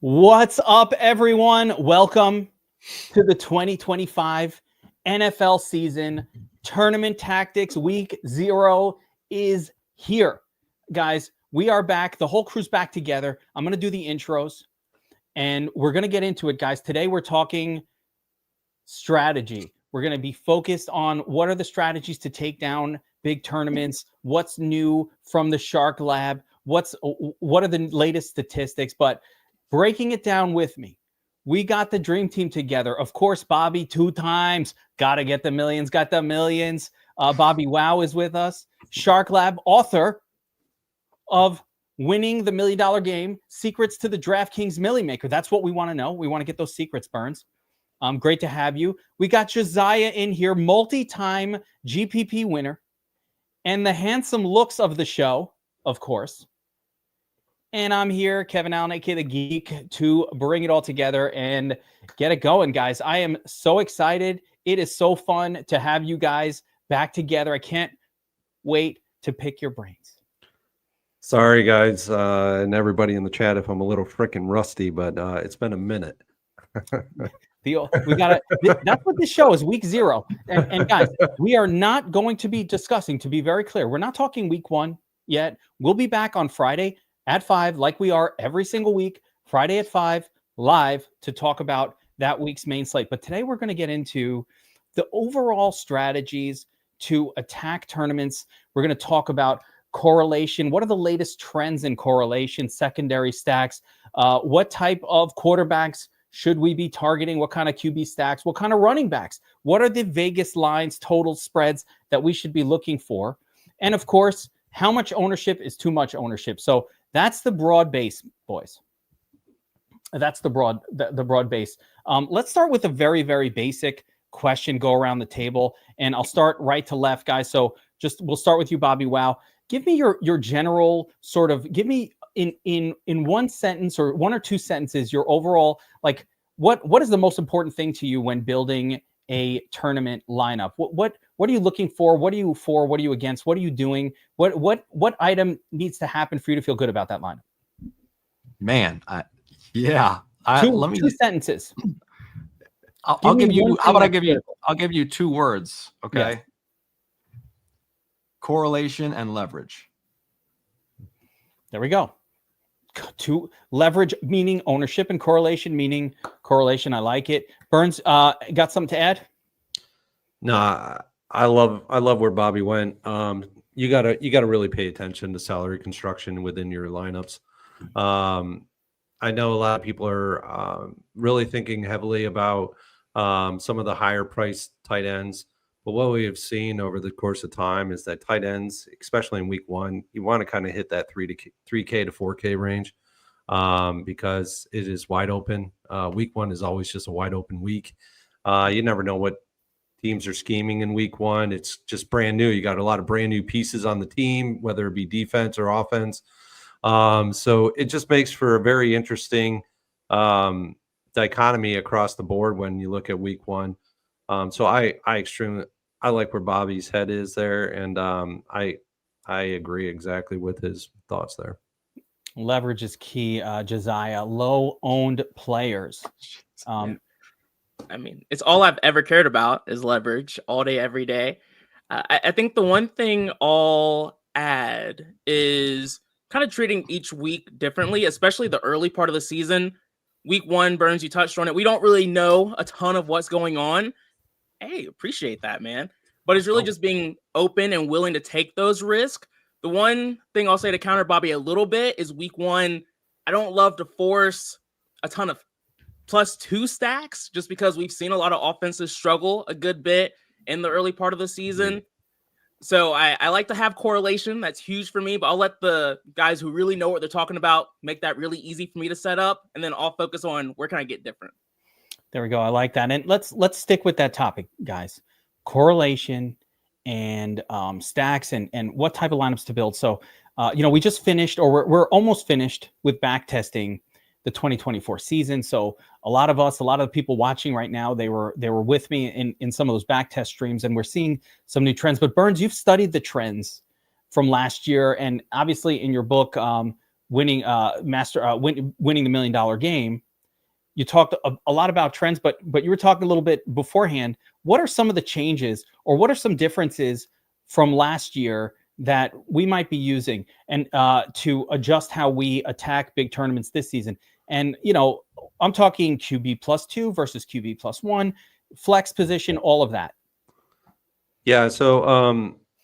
What's up, everyone? Welcome to the 2025 NFL season. Tournament Tactics Week 0 is here. Guys, we are back. The whole crew's back together. I'm going to do the intros, and we're going to get into it, guys. Today, we're talking strategy. We're going to be focused on what are the strategies to take down big tournaments, what's new from the Shark Lab, what are the latest statistics, but breaking it down with me, we got the dream team together. Of course, Bobby 2 times. Got to get the millions, got the millions. BobbyWow is with us. Shark Lab, author of Winning the $1 Million Game, Secrets to the DraftKings Millie Maker. That's what we want to know. We want to get those secrets, Burns. Great to have you. We got Josiah in here, multi-time GPP winner, and the handsome looks of the show, of course. And I'm here, Kevin Allen, aka the Geek, to bring it all together and get it going, guys. I am so excited. It is so fun to have you guys back together. I can't wait to pick your brains. Sorry, guys, and everybody in the chat if I'm a little freaking rusty, but it's been a minute. We got that's what this show is, week 0. And guys, we are not going to be discussing, to be very clear, we're not talking week 1 yet. We'll be back on Friday at 5, like we are every single week, Friday at 5, live to talk about that week's main slate. But today we're going to get into the overall strategies to attack tournaments. We're going to talk about correlation. What are the latest trends in correlation, secondary stacks? What type of quarterbacks should we be targeting? What kind of QB stacks? What kind of running backs? What are the Vegas lines, total spreads that we should be looking for? And of course, how much ownership is too much ownership? So that's the broad base, boys. That's the broad base. Let's start with a very, very basic question, go around the table, and I'll start right to left, guys. So we'll start with you, BobbyWow. Give me your general sort of, give me in one sentence or 1 or 2 sentences, your overall, like, what is the most important thing to you when building a tournament lineup? What are you looking for? What are you for? What are you against? What are you doing? What item needs to happen for you to feel good about that lineup? Man, two sentences. I'll give you. How about I give you? I'll give you 2 words. Okay. Yes. Correlation and leverage. There we go. To leverage meaning ownership and correlation meaning correlation. I like it. Burns, got something to add? Nah, I love where Bobby went. You gotta really pay attention to salary construction within your lineups. I know a lot of people are really thinking heavily about some of the higher priced tight ends, but what we have seen over the course of time is that tight ends, especially in week 1, you want to kind of hit that 3K to 4K range because it is wide open. Week 1 is always just a wide open week. You never know what teams are scheming in week 1. It's just brand new. You got a lot of brand new pieces on the team, whether it be defense or offense. So it just makes for a very interesting dichotomy across the board when you look at week 1. So I like where Bobby's head is there, and I agree exactly with his thoughts there. Leverage is key, Josiah. Low owned players. I mean, it's all I've ever cared about is leverage all day, every day. I think the one thing I'll add is kind of treating each week differently, especially the early part of the season. Week 1, Burns, you touched on it. We don't really know a ton of what's going on. Hey, appreciate that, man. But it's really just being open and willing to take those risks. The one thing I'll say to counter Bobby a little bit is week 1, I don't love to force a ton of +2 stacks just because we've seen a lot of offenses struggle a good bit in the early part of the season. So I like to have correlation. That's huge for me, but I'll let the guys who really know what they're talking about make that really easy for me to set up, and then I'll focus on where can I get different. There we go. I like that. And let's stick with that topic, guys. Correlation and stacks and what type of lineups to build. So, we just finished, or we're almost finished with back testing the 2024 season. So a lot of the people watching right now, they were with me in some of those back test streams, and we're seeing some new trends. But Burns, you've studied the trends from last year, and obviously in your book, winning winning the $1 million game. You talked a lot about trends, but you were talking a little bit beforehand. What are some of the changes, or what are some differences from last year that we might be using and to adjust how we attack big tournaments this season? And I'm talking QB +2 versus QB +1, flex position, all of that. Yeah. So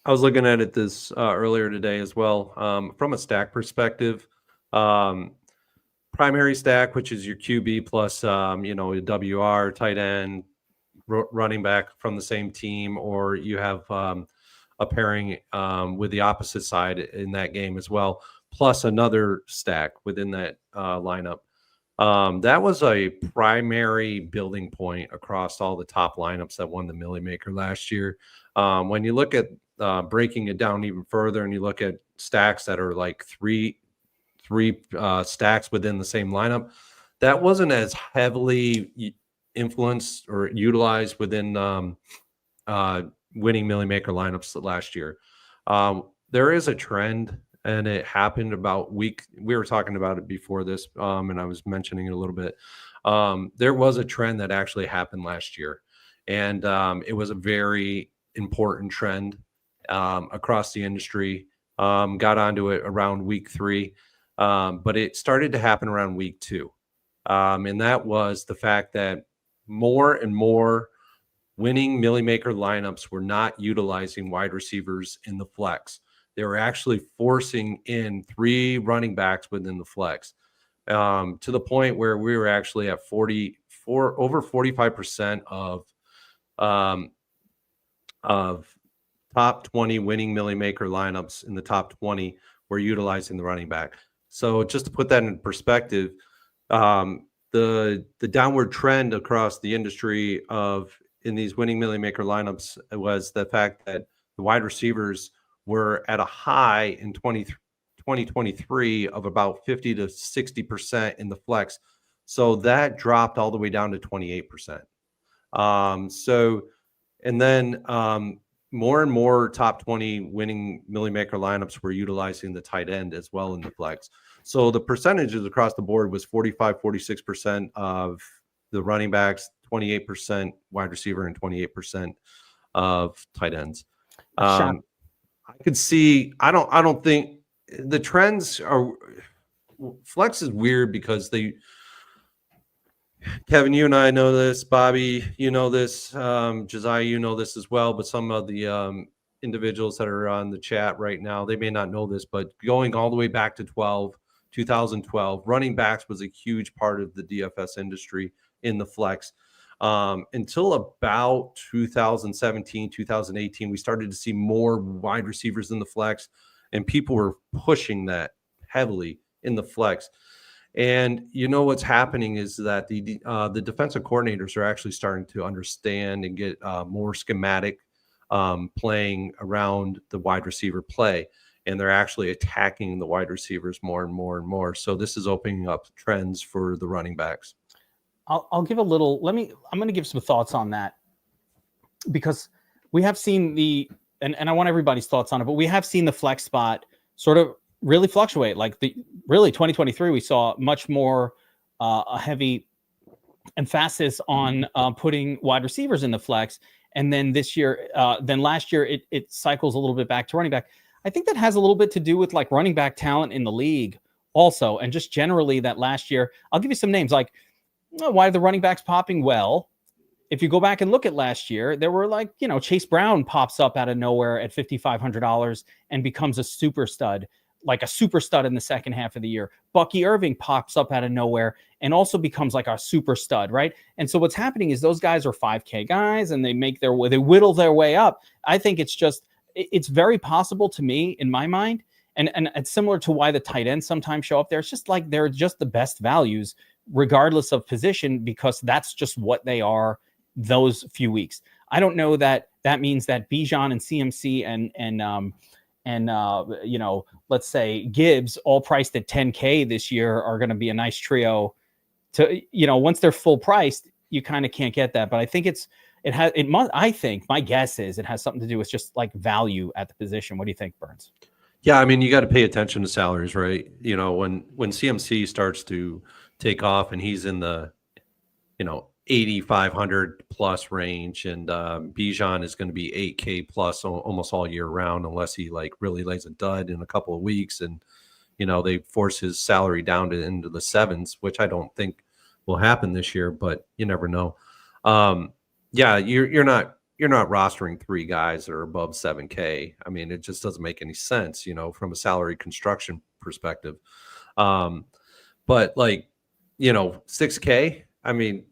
I was looking at it this earlier today as well. From a stack perspective, primary stack, which is your QB plus, your WR, tight end, running back from the same team, or you have a pairing with the opposite side in that game as well, plus another stack within that lineup. That was a primary building point across all the top lineups that won the Millie Maker last year. When you look at breaking it down even further, and you look at stacks that are like three stacks within the same lineup, that wasn't as heavily influenced or utilized within winning Millie Maker lineups last year. There is a trend, and it happened about we were talking about it before this, and I was mentioning it a little bit. There was a trend that actually happened last year, and it was a very important trend across the industry. Got onto it around week 3, but it started to happen around week 2. And that was the fact that more and more winning Millie Maker lineups were not utilizing wide receivers in the flex. They were actually forcing in 3 running backs within the flex, to the point where we were actually at over 45% of top 20 winning Millie Maker lineups in the top 20 were utilizing the running back. So just to put that in perspective, the downward trend across the industry in these winning Millie Maker lineups was the fact that the wide receivers were at a high in 2023 of about 50 to 60% in the flex. So that dropped all the way down to 28%. And then more and more top 20 winning Millie Maker lineups were utilizing the tight end as well in the flex. So the percentages across the board was 45, 46% of the running backs, 28% wide receiver, and 28% of tight ends. I could see, I don't think the trends are, flex is weird because Kevin, you and I know this, Bobby, you know this, Josiah, you know this as well, but some of the individuals that are on the chat right now, they may not know this, but going all the way back to 2012, running backs was a huge part of the DFS industry in the flex. Until about 2017, 2018, we started to see more wide receivers in the flex, and people were pushing that heavily in the flex. And what's happening is that the defensive coordinators are actually starting to understand and get more schematic playing around the wide receiver play, and they're actually attacking the wide receivers more and more and more. So this is opening up trends for the running backs. I'll give a little, I'm going to give some thoughts on that, because we have seen and I want everybody's thoughts on it, but we have seen the flex spot sort of really fluctuate. Like 2023, we saw much more a heavy emphasis on putting wide receivers in the flex. And then last year, it cycles a little bit back to running back. I think that has a little bit to do with like running back talent in the league also. And just generally that last year, I'll give you some names like, why are the running backs popping? Well, if you go back and look at last year, there were like, Chase Brown pops up out of nowhere at $5,500 and becomes a super stud, like a super stud in the second half of the year. Bucky Irving pops up out of nowhere and also becomes like a super stud, right? And so what's happening is those guys are 5K guys, and they whittle their way up. I think it's very possible to me, in my mind, and it's similar to why the tight ends sometimes show up there. It's just like they're just the best values, regardless of position, because that's just what they are those few weeks. I don't know that means that Bijan and CMC and let's say Gibbs, all priced at 10K this year, are going to be a nice trio to, once they're full priced, you kind of can't get that. But I think I think my guess is it has something to do with just like value at the position. What do you think, Burns? Yeah, I mean, you got to pay attention to salaries, right? You know, when CMC starts to take off and he's in the, 8,500 plus range, and Bijan is going to be 8K plus almost all year round, unless he like really lays a dud in a couple of weeks, and they force his salary down into the sevens, which I don't think will happen this year, but you never know. Yeah, you're not rostering 3 guys that are above 7K. I mean, it just doesn't make any sense, from a salary construction perspective. But 6K, I mean,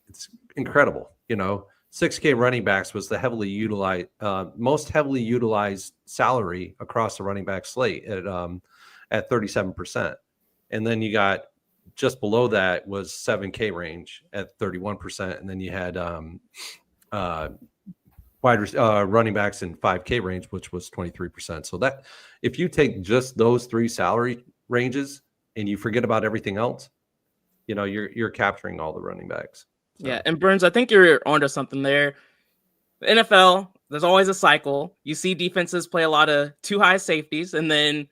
it's incredible. 6K running backs was the most heavily utilized salary across the running back slate at 37%. And then you got just below that was 7K range at 31%. And then you had running backs in 5K range, which was 23%. So that if you take just those 3 salary ranges and you forget about everything else, you're capturing all the running backs. So. Yeah, and Burns, I think you're onto something there. The NFL, there's always a cycle. You see defenses play a lot of too high safeties, and then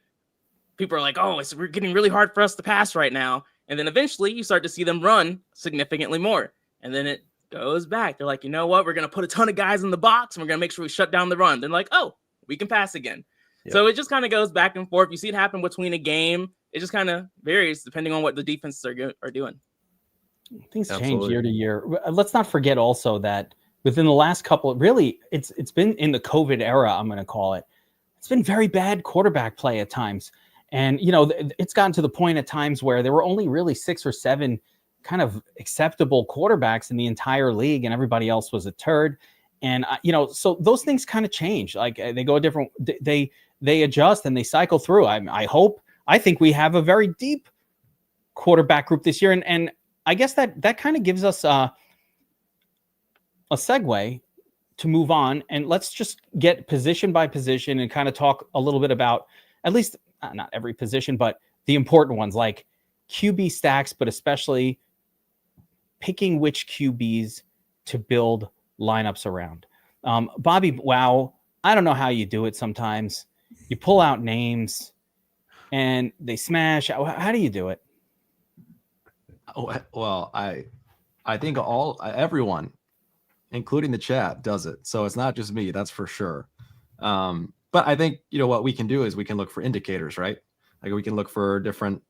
people are like, "Oh, we're getting really hard for us to pass right now." And then eventually, you start to see them run significantly more, and then it goes back. They're like, "You know what? We're gonna put a ton of guys in the box, and we're gonna make sure we shut down the run." They're like, "Oh, we can pass again." Yep. So it just kind of goes back and forth. You see it happen between a game. It just kind of varies depending on what the defenses are doing. Things change year to year. Let's not forget also that within the last couple, really, it's been in the COVID era, I'm going to call it. It's been very bad quarterback play at times. And, it's gotten to the point at times where there were only really 6 or 7 kind of acceptable quarterbacks in the entire league, and everybody else was a turd. And, so those things kind of change. Like they go a different, they adjust and they cycle through. I think we have a very deep quarterback group this year. And I guess that kind of gives us a segue to move on, and let's just get position by position and kind of talk a little bit about at least not every position, but the important ones like QB stacks, but especially picking which QBs to build lineups around. BobbyWow, I don't know how you do it sometimes. You pull out names and they smash. How do you do it? Well, I think everyone, including the chat, does it. So it's not just me, that's for sure. But I think what we can do is we can look for indicators, right? Like we can look for different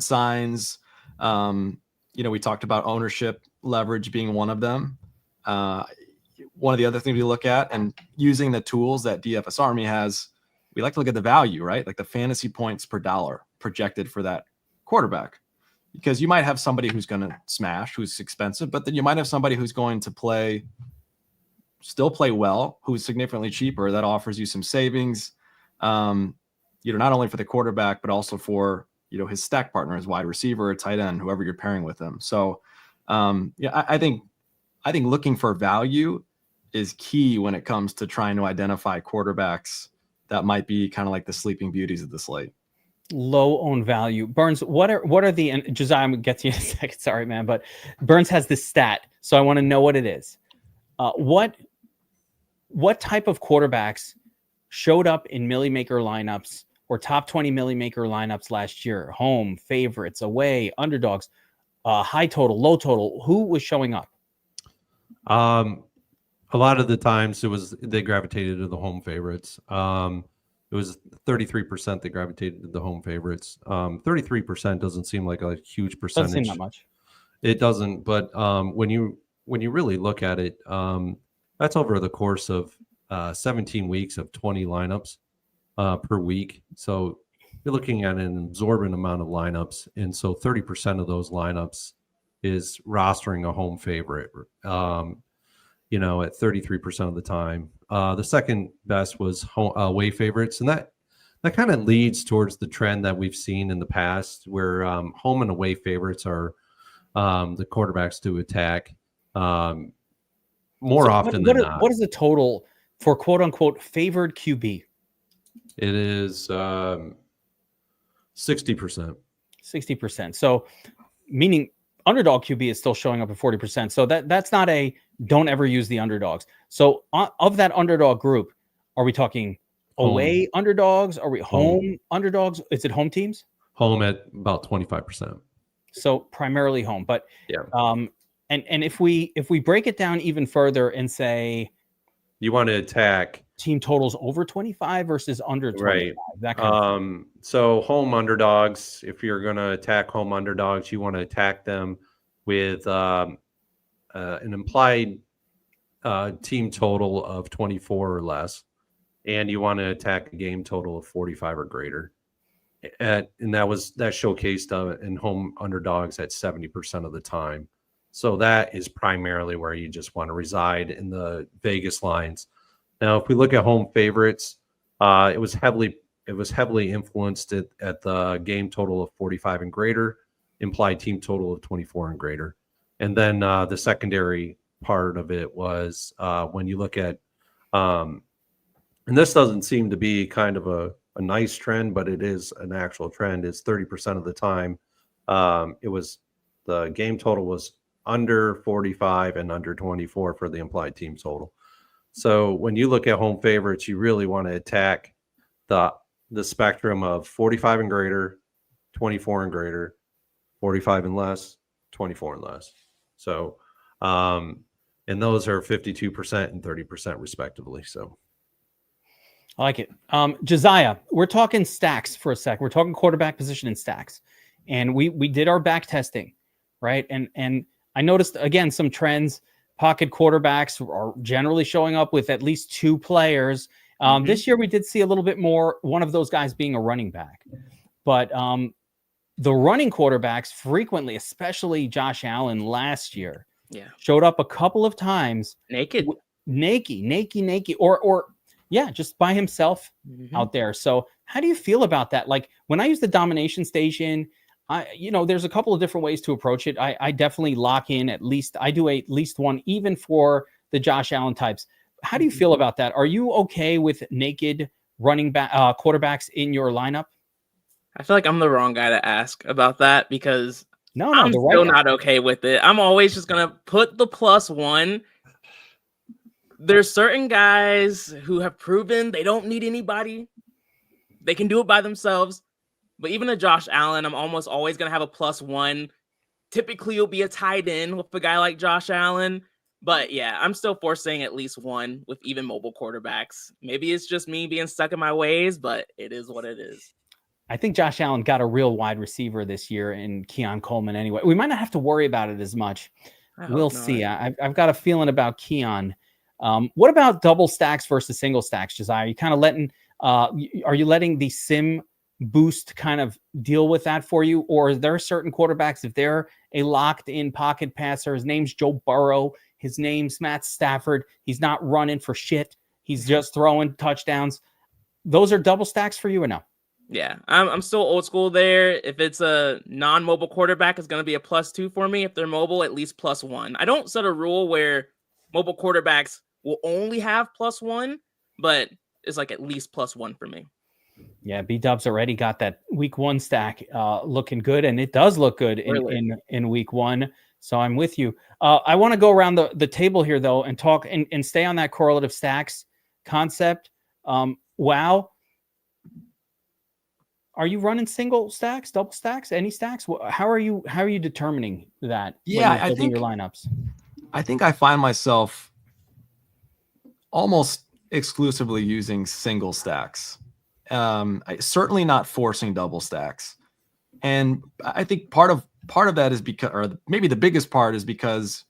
signs. We talked about ownership leverage being one of them. One of the other things we look at, and using the tools that DFS Army has, we like to look at the value, right? Like the fantasy points per dollar projected for that quarterback. Because you might have somebody who's going to smash, who's expensive, but then you might have somebody who's going to still play well, who's significantly cheaper, that offers you some savings, not only for the quarterback, but also for, his stack partner, his wide receiver, tight end, whoever you're pairing with him. So, I think looking for value is key when it comes to trying to identify quarterbacks that might be kind of like the sleeping beauties of the slate. Low own value. Burns, what are the, and Josiah, I'm gonna get to you in a second, sorry man, but Burns has this stat, so I want to know what it is. What type of quarterbacks showed up in Millie Maker lineups or top 20 Millie Maker lineups last year? Home, favorites, away, underdogs, high total, low total. Who was showing up? A lot of the times they gravitated to the home favorites. It was 33% that gravitated to the home favorites. 33% doesn't seem like a huge percentage. Doesn't seem that much. It doesn't, but when you really look at it, that's over the course of 17 weeks of 20 lineups per week. So you're looking at an absorbent amount of lineups, and so 30% of those lineups is rostering a home favorite. At 33% of the time. The second best was away favorites, and that kind of leads towards the trend that we've seen in the past, where home and away favorites are the quarterbacks to attack more often than not. What is the total for quote unquote favored QB? It is 60%. 60%. So meaning underdog QB is still showing up at 40%. So that's not don't ever use the underdogs. So of that underdog group, are we talking away underdogs? Are we home underdogs? Is it home teams? Home at about 25%. So primarily home, but Yeah. And if we break it down even further and say you want to attack team totals over 25 versus under 25, right. that kind of thing. So home underdogs, if you're going to attack home underdogs, you want to attack them with an implied team total of 24 or less, and you want to attack a game total of 45 or greater. And that showcased in home underdogs at 70% of the time. So that is primarily where you just want to reside in the Vegas lines. Now, if we look at home favorites, it was heavily influenced at the game total of 45 and greater, implied team total of 24 and greater. And then the secondary part of it was when you look at, and this doesn't seem to be kind of a nice trend, but it is an actual trend, is 30% of the time. It was the game total was under 45 and under 24 for the implied team total. So when you look at home favorites, you really want to attack the spectrum of 45 and greater, 24 and greater, 45 and less, 24 and less. So, and those are 52% and 30% respectively. So I like it. Josiah, we're talking stacks for a sec. We're talking quarterback position in stacks. And we did our back testing, right? And I noticed, again, some trends. Pocket quarterbacks are generally showing up with at least two players. This year we did see a little bit more, one of those guys being a running back. But the running quarterbacks frequently, especially Josh Allen last year, showed up a couple of times. Naked, or just by himself out there. So how do you feel about that? Like when I use the domination station, there's a couple of different ways to approach it. I definitely lock in at least one, even for the Josh Allen types. How do you feel about that? Are you okay with naked running back quarterbacks in your lineup? I feel like I'm the wrong guy to ask about that because I'm the still not okay with it. I'm always just going to put the +1. There's certain guys who have proven they don't need anybody. They can do it by themselves. But even a Josh Allen, I'm almost always going to have a +1. Typically, you'll be a tight end with a guy like Josh Allen. But yeah, I'm still forcing at least one with even mobile quarterbacks. Maybe it's just me being stuck in my ways, but it is what it is. I think Josh Allen got a real wide receiver this year in Keon Coleman anyway. We might not have to worry about it as much. We'll see. I've got a feeling about Keon. What about double stacks versus single stacks, Josiah? Are you kind of are you letting the sim boost kind of deal with that for you? Or is there certain quarterbacks, if they're a locked in pocket passer, his name's Joe Burrow, his name's Matt Stafford, he's not running for shit, he's just throwing touchdowns, those are double stacks for you or no? Yeah, I'm still old school there. If it's a non-mobile quarterback, it's going to be a +2 for me. If they're mobile, at least +1. I don't set a rule where mobile quarterbacks will only have +1, but it's like at least +1 for me. Yeah, B-Dub's already got that week 1 stack looking good, and it does look good in week 1. So I'm with you. I want to go around the table here, though, and talk and stay on that correlative stacks concept. Wow. Are you running single stacks, double stacks, any stacks? How are you determining that? Yeah, I think your lineups. I think I find myself almost exclusively using single stacks. Certainly not forcing double stacks. And I think part of that is because, or maybe the biggest part is because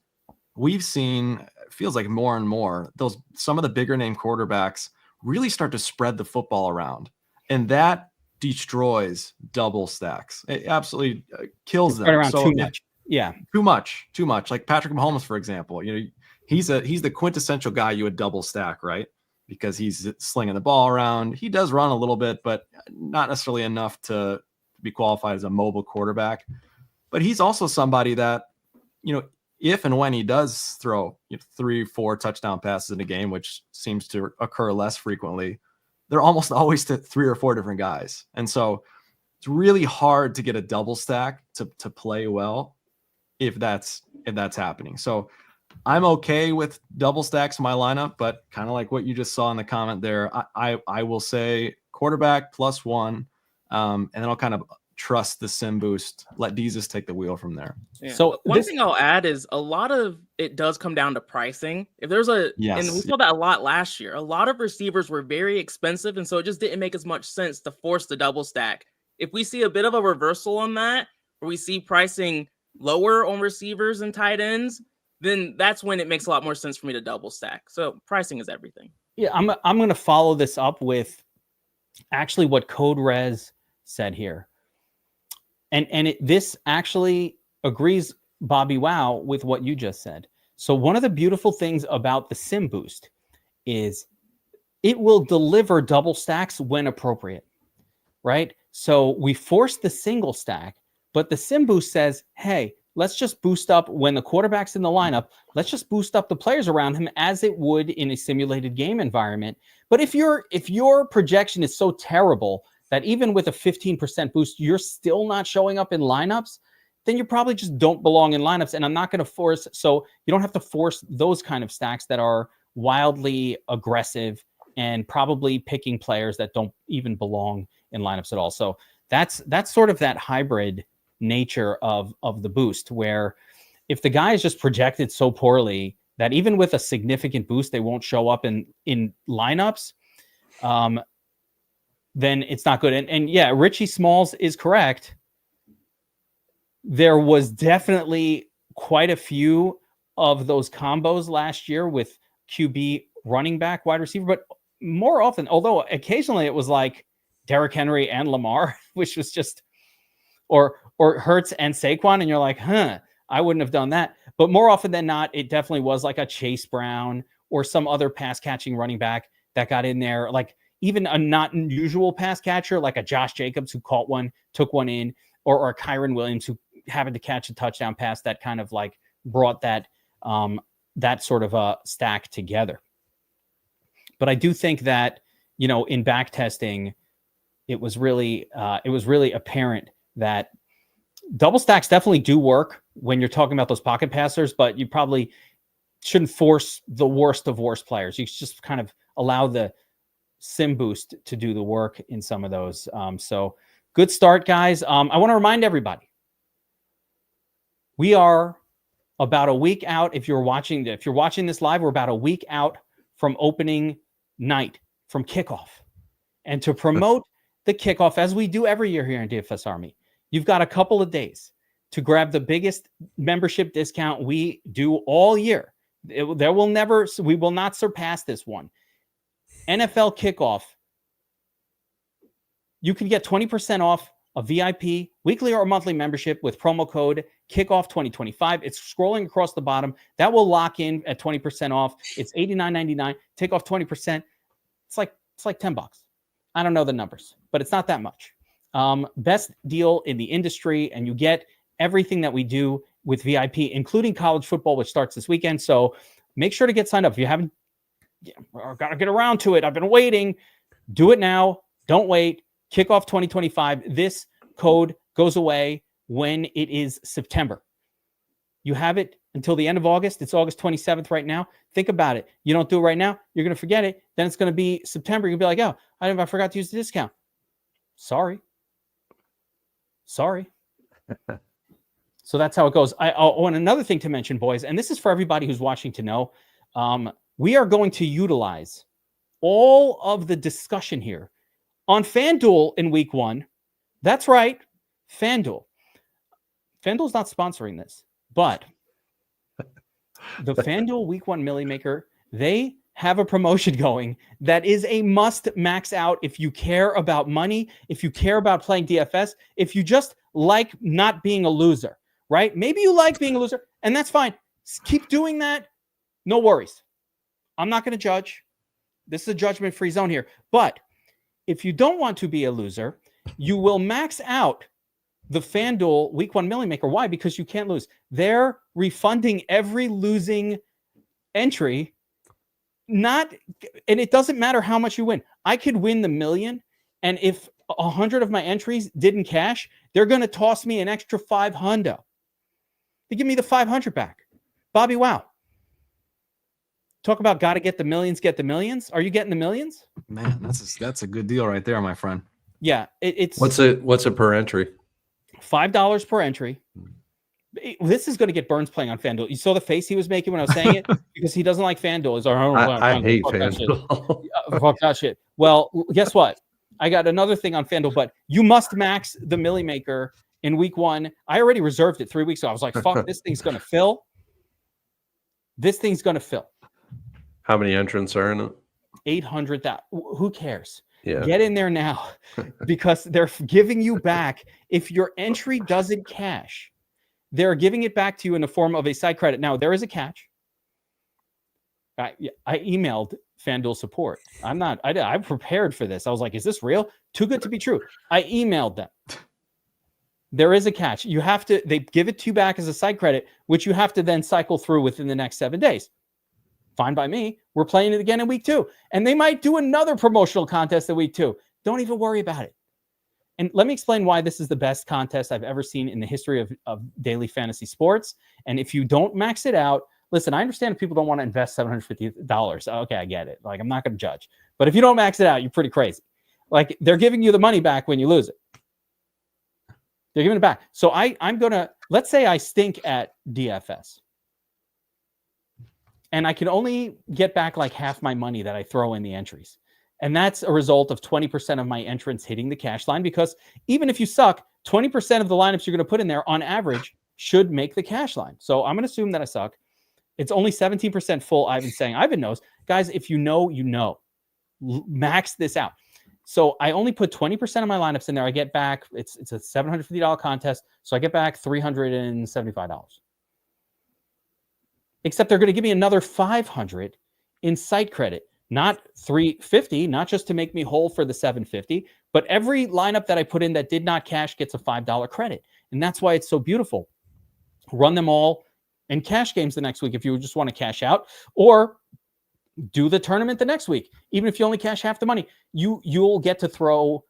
we've seen, it feels like more and more, some of the bigger name quarterbacks really start to spread the football around. And that destroys double stacks. It absolutely kills them. Around too much. Yeah. Too much. Like Patrick Mahomes, for example, he's the quintessential guy you would double stack, right? Because he's slinging the ball around. He does run a little bit, but not necessarily enough to be qualified as a mobile quarterback. But he's also somebody that, if and when he does throw 3-4 touchdown passes in a game, which seems to occur less frequently, they're almost always to 3 or 4 different guys. And so it's really hard to get a double stack to play well if that's happening. So I'm okay with double stacks in my lineup, but kind of like what you just saw in the comment there, I will say quarterback +1, and then I'll kind of trust the sim boost. Let Jesus take the wheel from there. Yeah. So One thing I'll add is a lot of it does come down to pricing. If there's and we saw that a lot last year. A lot of receivers were very expensive, and so it just didn't make as much sense to force the double stack. If we see a bit of a reversal on that, or we see pricing lower on receivers and tight ends, then that's when it makes a lot more sense for me to double stack. So pricing is everything. Yeah, I'm going to follow this up with actually what Code Res said here. And this actually agrees, BobbyWow, with what you just said. So one of the beautiful things about the Sim Boost is it will deliver double stacks when appropriate, right? So we force the single stack, but the Sim Boost says, hey, let's just boost up when the quarterback's in the lineup. Let's just boost up the players around him as it would in a simulated game environment. But if your projection is so terrible that even with a 15% boost, you're still not showing up in lineups, then you probably just don't belong in lineups. And I'm not going to force, so you don't have to force those kind of stacks that are wildly aggressive and probably picking players that don't even belong in lineups at all. So that's sort of that hybrid nature of the boost, where if the guy is just projected so poorly that even with a significant boost, they won't show up in lineups, then it's not good. And yeah, Richie Smalls is correct. There was definitely quite a few of those combos last year with QB, running back, wide receiver, but more often, although occasionally it was like Derrick Henry and Lamar, which was just, or Hurts and Saquon, and you're like, I wouldn't have done that. But more often than not, it definitely was like a Chase Brown or some other pass catching running back that got in there, like even a not unusual pass catcher, like a Josh Jacobs who caught one, took one in, or a Kyron Williams who happened to catch a touchdown pass that kind of like brought that that sort of a stack together. But I do think that, in back testing, it was really apparent that double stacks definitely do work when you're talking about those pocket passers, but you probably shouldn't force the worst of worst players. You just kind of allow the Sim Boost to do the work in some of those. So good start, guys. I want to remind everybody, we are about a week out. If you're watching this live, we're about a week out from opening night, from kickoff. And to promote the kickoff, as we do every year here in DFS Army, you've got a couple of days to grab the biggest membership discount we do all year. We will not surpass this one. NFL kickoff. You can get 20% off a VIP weekly or monthly membership with promo code kickoff 2025. It's scrolling across the bottom. That will lock in at 20% off. It's $89.99. Take off 20%. It's like $10. I don't know the numbers, but it's not that much. Best deal in the industry, and you get everything that we do with VIP, including college football, which starts this weekend. So make sure to get signed up. If you haven't, got to get around to it. I've been waiting. Do it now. Don't wait. Kickoff 2025. This code goes away when it is September. You have it until the end of August. It's August 27th right now. Think about it. You don't do it right now, you're going to forget it. Then it's going to be September. You'll be like, oh, I forgot to use the discount. Sorry. So that's how it goes. And another thing to mention, boys, and this is for everybody who's watching to know, we are going to utilize all of the discussion here on FanDuel in week 1. That's right, FanDuel. FanDuel's not sponsoring this, but the FanDuel week 1 Millie Maker, they have a promotion going that is a must max out if you care about money, if you care about playing DFS, if you just like not being a loser, right? Maybe you like being a loser, and that's fine. Keep doing that. No worries. I'm not going to judge. This is a judgment-free zone here. But if you don't want to be a loser, you will max out the FanDuel week 1 Millie Maker. Why? Because you can't lose. They're refunding every losing entry. And it doesn't matter how much you win. I could win the million, and if 100 of my entries didn't cash, they're going to toss me an extra $500. They give me the 500 back. BobbyWow. Talk about got to get the millions, get the millions. Are you getting the millions? Man, that's a good deal right there, my friend. Yeah, it's What's it per entry? $5 per entry. This is going to get Burns playing on FanDuel. You saw the face he was making when I was saying it because he doesn't like FanDuel. He's like, I hate fuck that shit. FanDuel. Fuck that shit. Well, guess what? I got another thing on FanDuel, but you must max the Millie Maker in week 1. I already reserved it 3 weeks ago. I was like, fuck, this thing's going to fill. This thing's going to fill. How many entrants are in it? 800,000. Who cares? Yeah. Get in there now because they're giving you back. If your entry doesn't cash, they're giving it back to you in the form of a side credit. Now, there is a catch. I emailed FanDuel support. I'm prepared for this. I was like, is this real? Too good to be true. I emailed them. There is a catch. They give it to you back as a side credit, which you have to then cycle through within the next 7 days. Fine by me. We're playing it again in week 2. And they might do another promotional contest in week 2. Don't even worry about it. And let me explain why this is the best contest I've ever seen in the history of daily fantasy sports. And if you don't max it out, listen, I understand if people don't want to invest $750. Okay, I get it. Like, I'm not going to judge. But if you don't max it out, you're pretty crazy. Like, they're giving you the money back when you lose it. They're giving it back. So I'm going to, let's say I stink at DFS. And I can only get back like half my money that I throw in the entries. And that's a result of 20% of my entrants hitting the cash line, because even if you suck, 20% of the lineups you're going to put in there on average should make the cash line. So I'm going to assume that I suck. It's only 17% full. Ivan knows. Guys, if you know, you know. Max this out. So I only put 20% of my lineups in there. I get back, it's a $750 contest. So I get back $375. Except they're going to give me another $500 in site credit, not $350, not just to make me whole for the $750, but every lineup that I put in that did not cash gets a $5 credit. And that's why it's so beautiful. Run them all in cash games the next week if you just want to cash out, or do the tournament the next week. Even if you only cash half the money, you'll get to throw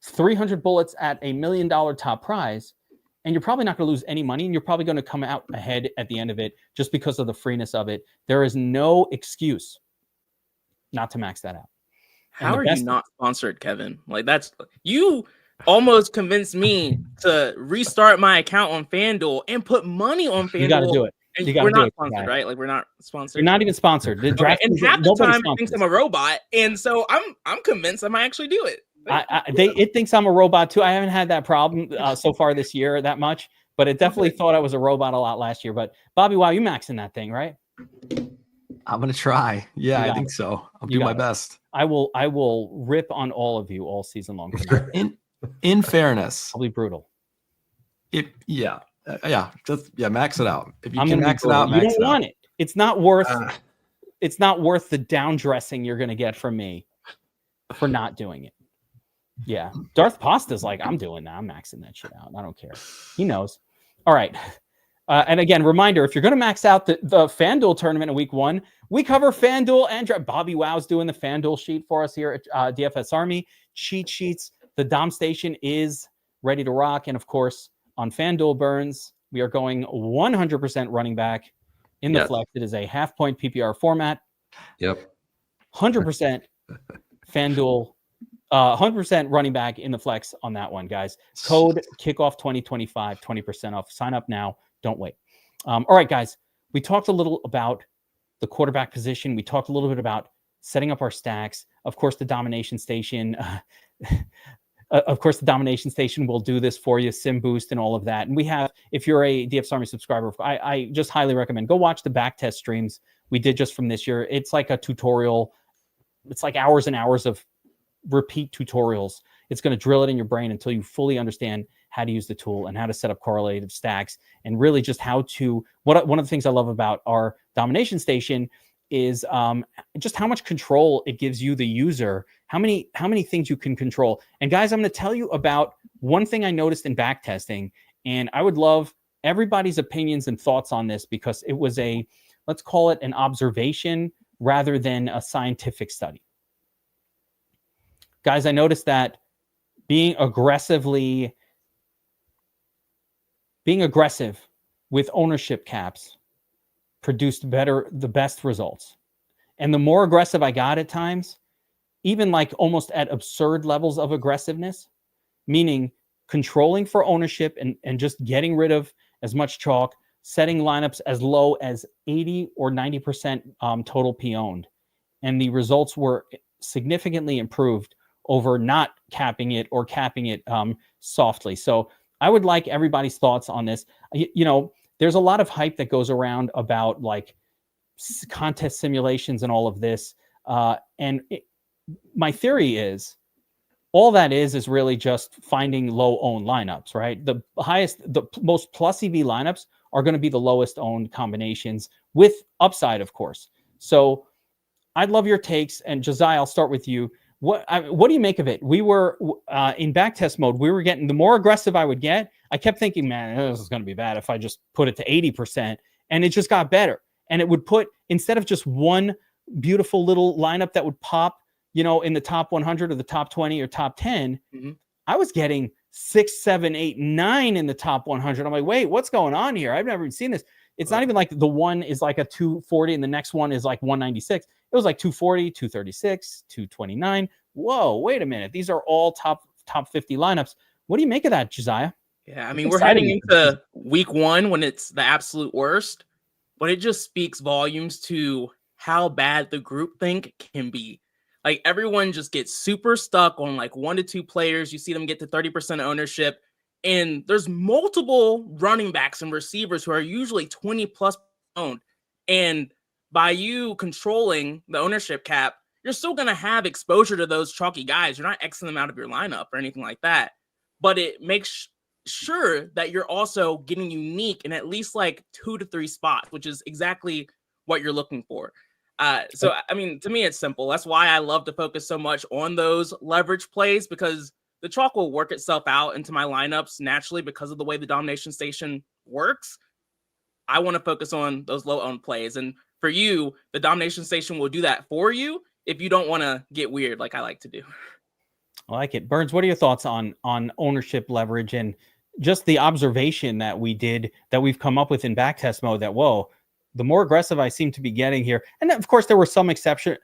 300 bullets at $1 million top prize. And you're probably not going to lose any money, and you're probably going to come out ahead at the end of it just because of the freeness of it. There is no excuse not to max that out. How are you not sponsored, Kevin? Like, you almost convinced me to restart my account on FanDuel and put money on FanDuel. You got to do it. And we're not sponsored, right? Like, we're not sponsored. You're not even sponsored. And half the time it thinks I'm a robot, and so I'm convinced I might actually do it. It thinks I'm a robot too. I haven't had that problem so far this year that much, but it definitely thought I was a robot a lot last year. But BobbyWow, you maxing that thing, right? I'm gonna try. Yeah, I think so. I'll do my best. I will rip on all of you all season long. In fairness, probably brutal. Max it out. If you can max it out, you don't want it. It's not worth. It's not worth the down dressing you're going to get from me for not doing it. Yeah, Darth Pasta's like, I'm doing that. I'm maxing that shit out. I don't care. He knows. All right. And again, reminder, if you're going to max out the FanDuel tournament in week 1, we cover FanDuel and BobbyWow's doing the FanDuel sheet for us here at DFS Army. Cheat sheets. The Dom Station is ready to rock. And of course, on FanDuel Burns, we are going 100% running back in the flex. It is a half-point PPR format. Yep. 100% FanDuel. 100% running back in the flex on that one, guys. Code kickoff 2025, 20% off. Sign up now. Don't wait. All right, guys. We talked a little about the quarterback position. We talked a little bit about setting up our stacks. Of course, the domination station. The domination station will do this for you, sim boost and all of that. And we have, if you're a DFS Army subscriber, I just highly recommend go watch the back test streams we did just from this year. It's like a tutorial. It's like hours and hours of repeat tutorials. It's going to drill it in your brain until you fully understand how to use the tool and how to set up correlative stacks, and really just how to, one of the things I love about our domination station is just how much control it gives you, the user, how many things you can control. And guys, I'm going to tell you about one thing I noticed in back testing, and I would love everybody's opinions and thoughts on this, because it was let's call it an observation rather than a scientific study. Guys, I noticed that being aggressive with ownership caps produced the best results. And the more aggressive I got at times, even like almost at absurd levels of aggressiveness, meaning controlling for ownership and just getting rid of as much chalk, setting lineups as low as 80 or 90% total P owned. And the results were significantly improved over not capping it or capping it softly. So I would like everybody's thoughts on this. There's a lot of hype that goes around about like contest simulations and all of this. My theory is all that is really just finding low owned lineups, right? The most plus EV lineups are going to be the lowest owned combinations with upside, of course. So I'd love your takes. And Josiah, I'll start with you. What do you make of it? We were in backtest mode. We were getting, the more aggressive I would get, I kept thinking, man, this is going to be bad if I just put it to 80%. And it just got better. And it would put, instead of just one beautiful little lineup that would pop, in the top 100 or the top 20 or top 10, I was getting 6, 7, 8, 9 in the top 100. I'm like, wait, what's going on here? I've never even seen this. It's not even like the one is like a 240 and the next one is like 196. It was like 240, 236, 229. Whoa, wait a minute. These are all top 50 lineups. What do you make of that, Josiah? Yeah, I mean, we're heading into week 1 when it's the absolute worst, but it just speaks volumes to how bad the groupthink can be. Like, everyone just gets super stuck on like 1 to 2 players. You see them get to 30% ownership, and there's multiple running backs and receivers who are usually 20 plus owned. And by you controlling the ownership cap, you're still going to have exposure to those chalky guys. You're not Xing them out of your lineup or anything like that, but it makes sure that you're also getting unique in at least like 2 to 3 spots, which is exactly what you're looking for. So, I mean, to me, it's simple. That's why I love to focus so much on those leverage plays, because the chalk will work itself out into my lineups naturally because of the way the domination station works. I want to focus on those low owned plays. And for you, the domination station will do that for you if you don't want to get weird like I like to do. I like it. Burns, what are your thoughts on ownership leverage and just the observation that we've come up with in backtest mode that, whoa, the more aggressive I seem to be getting here. And of course, there were some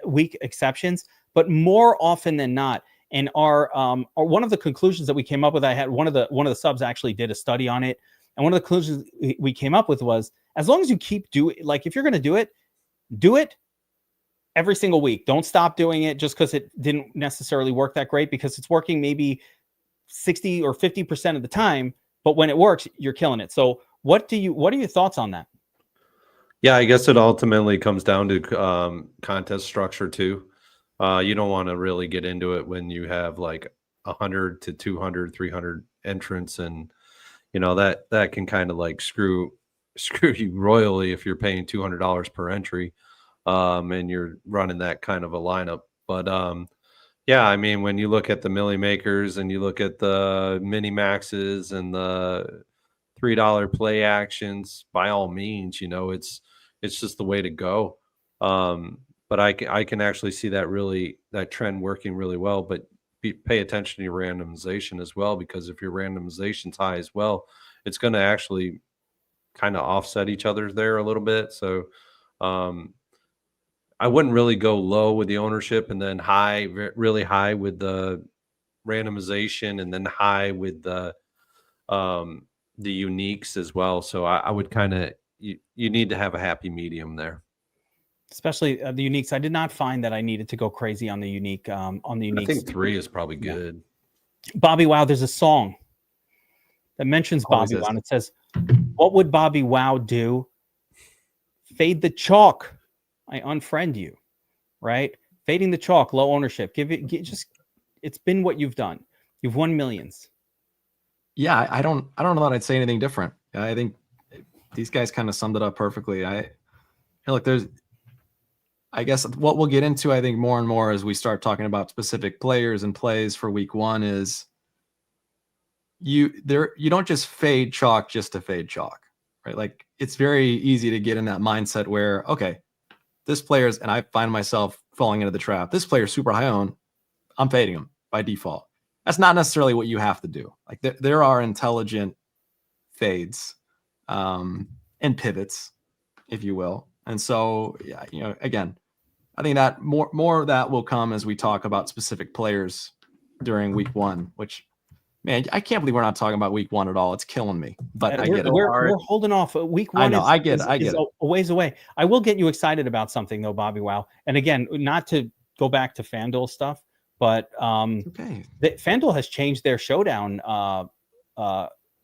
weak exceptions, but more often than not. And our one of the conclusions that we came up with, I had one of the subs actually did a study on it. And one of the conclusions we came up with was, as long as you keep doing, like, if you're going to do it every single week. Don't stop doing it just because it didn't necessarily work that great, because it's working maybe 60 or 50% of the time. But when it works, you're killing it. So what are your thoughts on that? Yeah, I guess it ultimately comes down to contest structure too. You don't want to really get into it when you have like 100 to 200, 300 entrants, and that can kind of like screw you royally if you're paying $200 per entry, and you're running that kind of a lineup. But yeah, I mean, when you look at the milli makers and you look at the mini maxes and the $3 play actions, by all means, it's just the way to go. But I can actually see that trend working really well. But pay attention to your randomization as well, because if your randomization's high as well, it's going to actually kind of offset each other there a little bit. So I wouldn't really go low with the ownership and then really high with the randomization, and then high with the uniques as well. So I would kind of, you need to have a happy medium there. Especially the uniques. I did not find that I needed to go crazy on the unique. I think 3 is probably good. BobbyWow, there's a song that mentions BobbyWow, and it says, "What would BobbyWow do? Fade the chalk. I unfriend you." Right? Fading the chalk, low ownership. It's been what you've done. You've won millions. Yeah, I don't know that I'd say anything different. I think these guys kind of summed it up perfectly. I guess what we'll get into, I think, more and more as we start talking about specific players and plays for week 1 is you don't just fade chalk just to fade chalk, right? Like, it's very easy to get in that mindset where, okay, this player's, and I find myself falling into the trap, this player's super high owned, I'm fading him by default. That's not necessarily what you have to do. Like, there are intelligent fades and pivots if you will. And so, yeah, again, I think that more of that will come as we talk about specific players during week 1, which, man, I can't believe we're not talking about week 1 at all. It's killing me, but I get it. We're holding off. Week 1 I know, I get is it. a ways away. I will get you excited about something though, BobbyWow. And again, not to go back to FanDuel stuff, but FanDuel has changed their showdown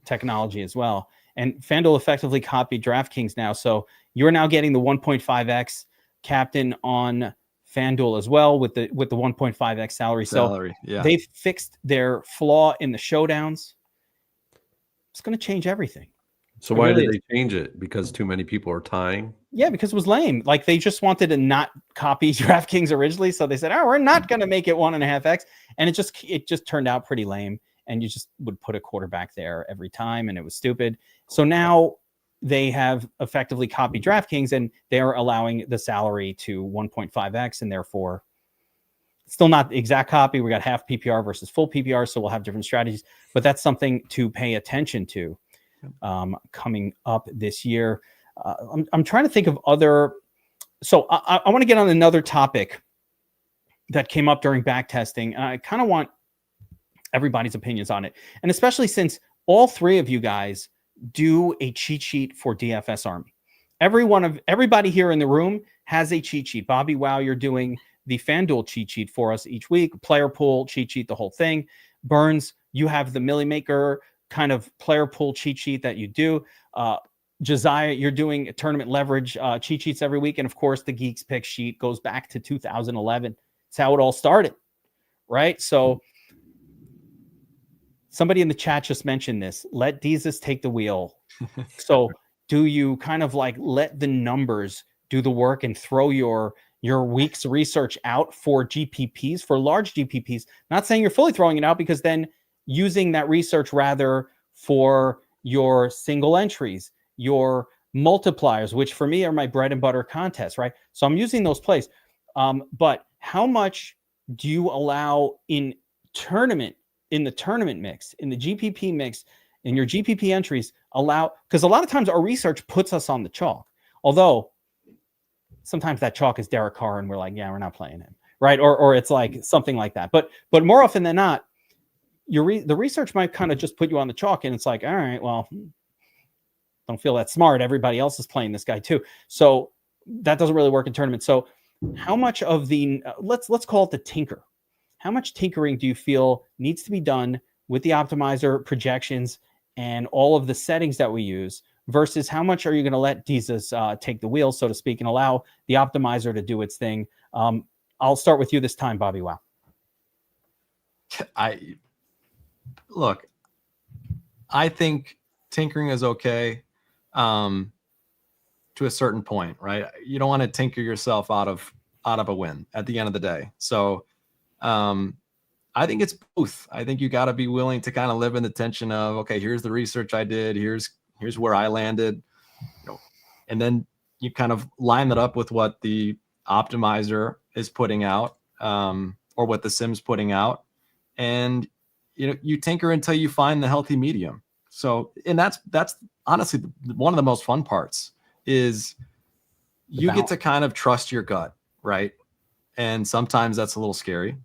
technology as well. And FanDuel effectively copied DraftKings now. So you're now getting the 1.5x captain on FanDuel as well with the 1.5x salary. So they've fixed their flaw in the showdowns. It's going to change everything. So why did they change it? Because too many people are tying? Yeah, because it was lame. Like they just wanted to not copy DraftKings originally. So they said, oh, we're not going to make it 1.5x. And it just turned out pretty lame. And you just would put a quarterback there every time. And it was stupid. So now they have effectively copied DraftKings and they're allowing the salary to 1.5x. And therefore, still not the exact copy. We got half PPR versus full PPR. So we'll have different strategies. But that's something to pay attention to coming up this year. I'm trying to think of other. So I want to get on another topic that came up during back testing. And I kind of want everybody's opinions on it. And especially since all three of you guys do a cheat sheet for DFS Army. Everybody here in the room has a cheat sheet. BobbyWow, you're doing the FanDuel cheat sheet for us each week. Player pool, cheat sheet, the whole thing. Burns, you have the Millie Maker kind of player pool cheat sheet that you do. Josiah, you're doing a tournament leverage cheat sheets every week. And of course, the Geeks pick sheet goes back to 2011. It's how it all started, right? So somebody in the chat just mentioned this. Let Jesus take the wheel. So do you kind of like let the numbers do the work and throw your week's research out for GPPs, for large GPPs? Not saying you're fully throwing it out, because then using that research rather for your single entries, your multipliers, which for me are my bread and butter contests, right? So I'm using those plays. But how much do you allow in the tournament mix, in the GPP mix, in your GPP entries because a lot of times our research puts us on the chalk. Although sometimes that chalk is Derek Carr and we're like, yeah, we're not playing him, right? Or it's like something like that. But more often than not, the research might kind of just put you on the chalk, and it's like, all right, well, don't feel that smart. Everybody else is playing this guy too. So that doesn't really work in tournaments. So how much of the, let's call it the tinker. How much tinkering do you feel needs to be done with the optimizer, projections, and all of the settings that we use, versus how much are you going to let Jesus take the wheel, so to speak, and allow the optimizer to do its thing? I'll start with you this time, BobbyWow. I think tinkering is okay to a certain point, right? You don't want to tinker yourself out of a win at the end of the day. So I think it's both. I think you got to be willing to kind of live in the tension of, okay, here's the research I did, here's where I landed, and then you kind of line that up with what the optimizer is putting out, or what the sim's putting out, and you tinker until you find the healthy medium. So, and that's honestly one of the most fun parts, is you get to kind of trust your gut, right? And sometimes that's a little scary.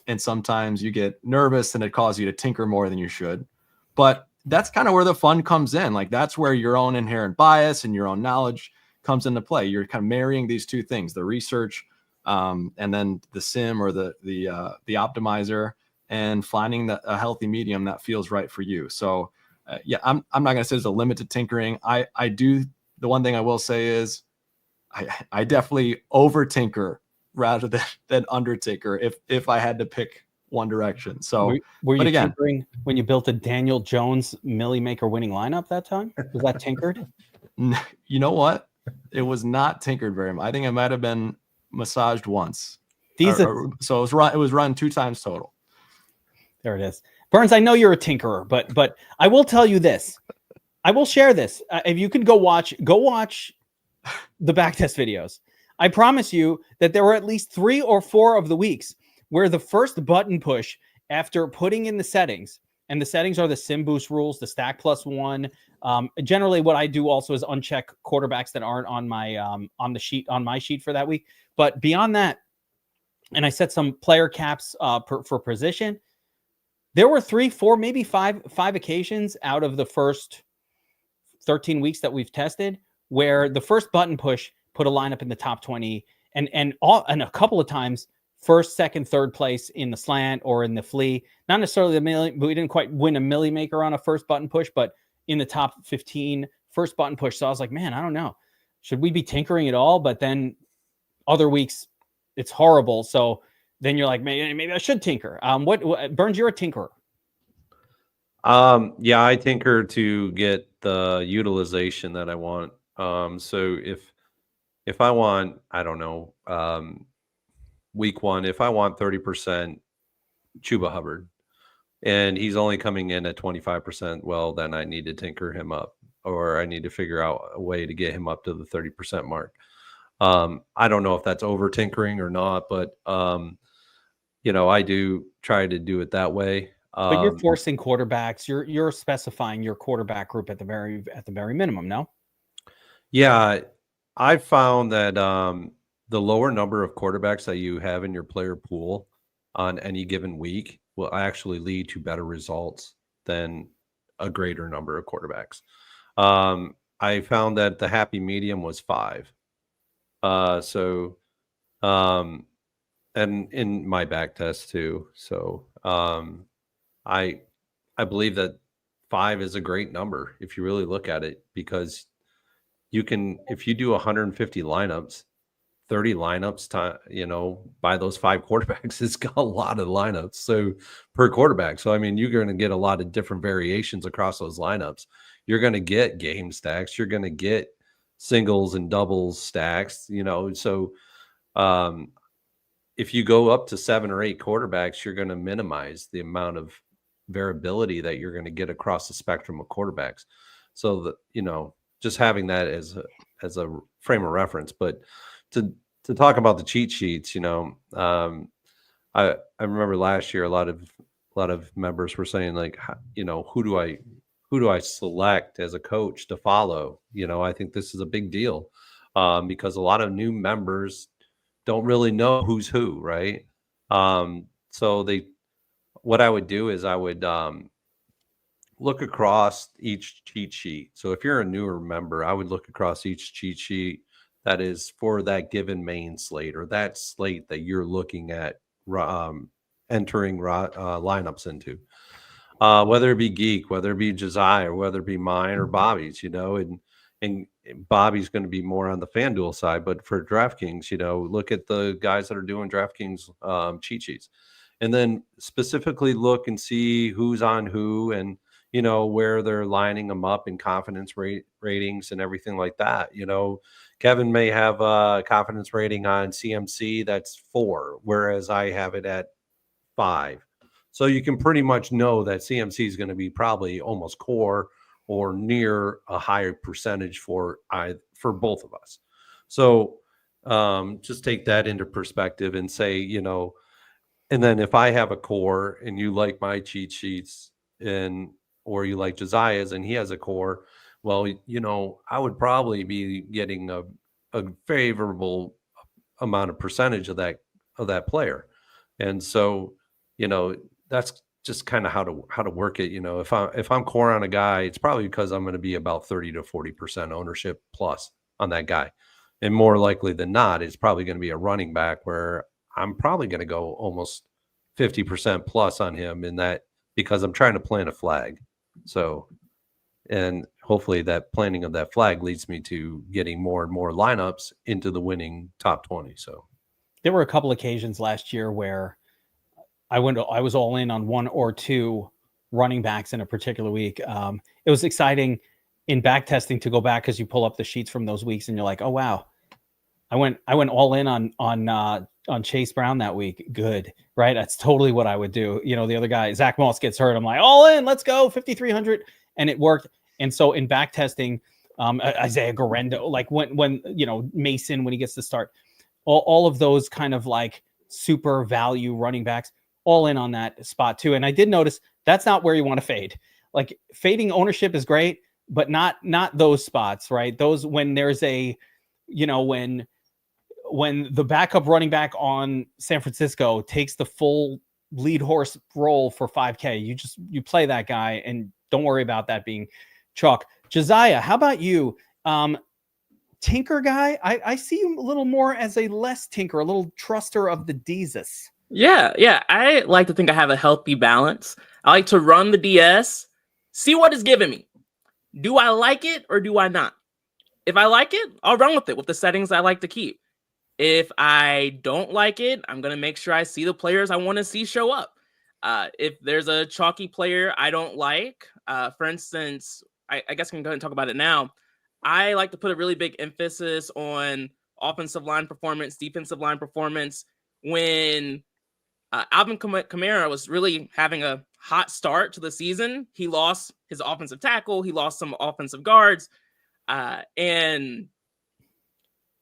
And sometimes you get nervous and it causes you to tinker more than you should. But that's kind of where the fun comes in. Like, that's where your own inherent bias and your own knowledge comes into play. You're kind of marrying these two things, the research and then the sim or the optimizer, and finding a healthy medium that feels right for you. So I'm not going to say there's a limit to tinkering. I do. The one thing I will say is I definitely over tinker rather than under tinker if I had to pick one direction. So were you tinkering when you built a Daniel Jones Millie Maker winning lineup that time? Was that tinkered? You know what? It was not tinkered very much. I think it might have been massaged once. So it was run 2 times total. There it is. Burns, I know you're a tinkerer, but I will tell you this. I will share this. If you could go watch the backtest videos. I promise you that there were at least 3 or 4 of the weeks where the first button push after putting in the settings And the settings are the sim boost rules, the stack plus one. Generally, what I do also is uncheck quarterbacks that aren't on my on my sheet for that week. But beyond that, and I set some player caps for position. There were 3, 4, maybe five occasions out of the first 13 weeks that we've tested where the first button push put a lineup in the top 20, and a couple of times first, second, third place in the slant or in the flea. Not necessarily the milli, but we didn't quite win a milli maker on a first button push, but in the top 15 first button push. So I was like, man, I don't know, should we be tinkering at all? But then other weeks it's horrible. So then you're like, maybe I should tinker. What Burns, you're a tinkerer. Yeah, I tinker to get the utilization that I want. So if I want, I don't know, week 1, if I want 30% Chuba Hubbard and he's only coming in at 25%, well, then I need to tinker him up, or I need to figure out a way to get him up to the 30% mark. I don't know if that's over tinkering or not, but I do try to do it that way. But you're forcing quarterbacks. You're specifying your quarterback group at the very minimum. No. Yeah, I found that the lower number of quarterbacks that you have in your player pool on any given week will actually lead to better results than a greater number of quarterbacks. I found that the happy medium was 5. And in my back test too. So I believe that 5 is a great number if you really look at it, because you can, if you do 150 lineups, 30 lineups, by those 5 quarterbacks, it's got a lot of lineups. So per quarterback. So, I mean, you're going to get a lot of different variations across those lineups. You're going to get game stacks. You're going to get singles and doubles stacks, so if you go up to 7 or 8 quarterbacks, you're going to minimize the amount of variability that you're going to get across the spectrum of quarterbacks. So that, just having that as a frame of reference. But to talk about the cheat sheets, I remember last year a lot of members were saying, like, who do I select as a coach to follow? I think this is a big deal because a lot of new members don't really know who's who, right? So what I would do is I would look across each cheat sheet. So if you're a newer member, I would look across each cheat sheet that is for that given main slate, or that slate that you're looking at entering lineups into. Whether it be Geek, whether it be Josiah, whether it be mine or Bobby's, and Bobby's going to be more on the FanDuel side, but for DraftKings, look at the guys that are doing DraftKings cheat sheets, and then specifically look and see who's on who, and where they're lining them up in confidence ratings and everything like that. Kevin may have a confidence rating on CMC that's 4, whereas I have it at 5. So you can pretty much know that CMC is going to be probably almost core or near a higher percentage for both of us. So just take that into perspective and say, and then if I have a core and you like my cheat sheets or you like Josiah's and he has a core, well, I would probably be getting a favorable amount of percentage of that player. And so, that's just kind of how to work it. If I'm core on a guy, it's probably because I'm going to be about 30 to 40% ownership plus on that guy. And more likely than not, it's probably going to be a running back where I'm probably going to go almost 50% plus on him in that, because I'm trying to plant a flag. So, and hopefully that planting of that flag leads me to getting more and more lineups into the winning top 20. So there were a couple occasions last year where I was all in on 1 or 2 running backs in a particular week. It was exciting in back testing to go back, because you pull up the sheets from those weeks and you're like, oh wow, I went all in on Chase Brown that week. Good, right? That's totally what I would do. The other guy, Zach Moss, gets hurt. I'm like, all in, let's go, 5,300, and it worked. And so in back testing, Isaiah Garendo, like when Mason, when he gets to start, all of those kind of like super value running backs, all in on that spot too. And I did notice that's not where you want to fade. Like fading ownership is great, but not those spots, right? Those when there's a, when the backup running back on San Francisco takes the full lead horse role for 5K, you play that guy and don't worry about that being chalk. Josiah, how about you? Tinker guy? I see you a little more as a less tinker, a little truster of the Jesus. Yeah. I like to think I have a healthy balance. I like to run the DS, see what it's giving me. Do I like it or do I not? If I like it, I'll run with it with the settings I like to keep. If I don't like it, I'm going to make sure I see the players I want to see show up. If there's a chalky player I don't like, for instance, I guess I can go ahead and talk about it now. I like to put a really big emphasis on offensive line performance, defensive line performance. When Alvin Kamara was really having a hot start to the season, he lost his offensive tackle, he lost some offensive guards, and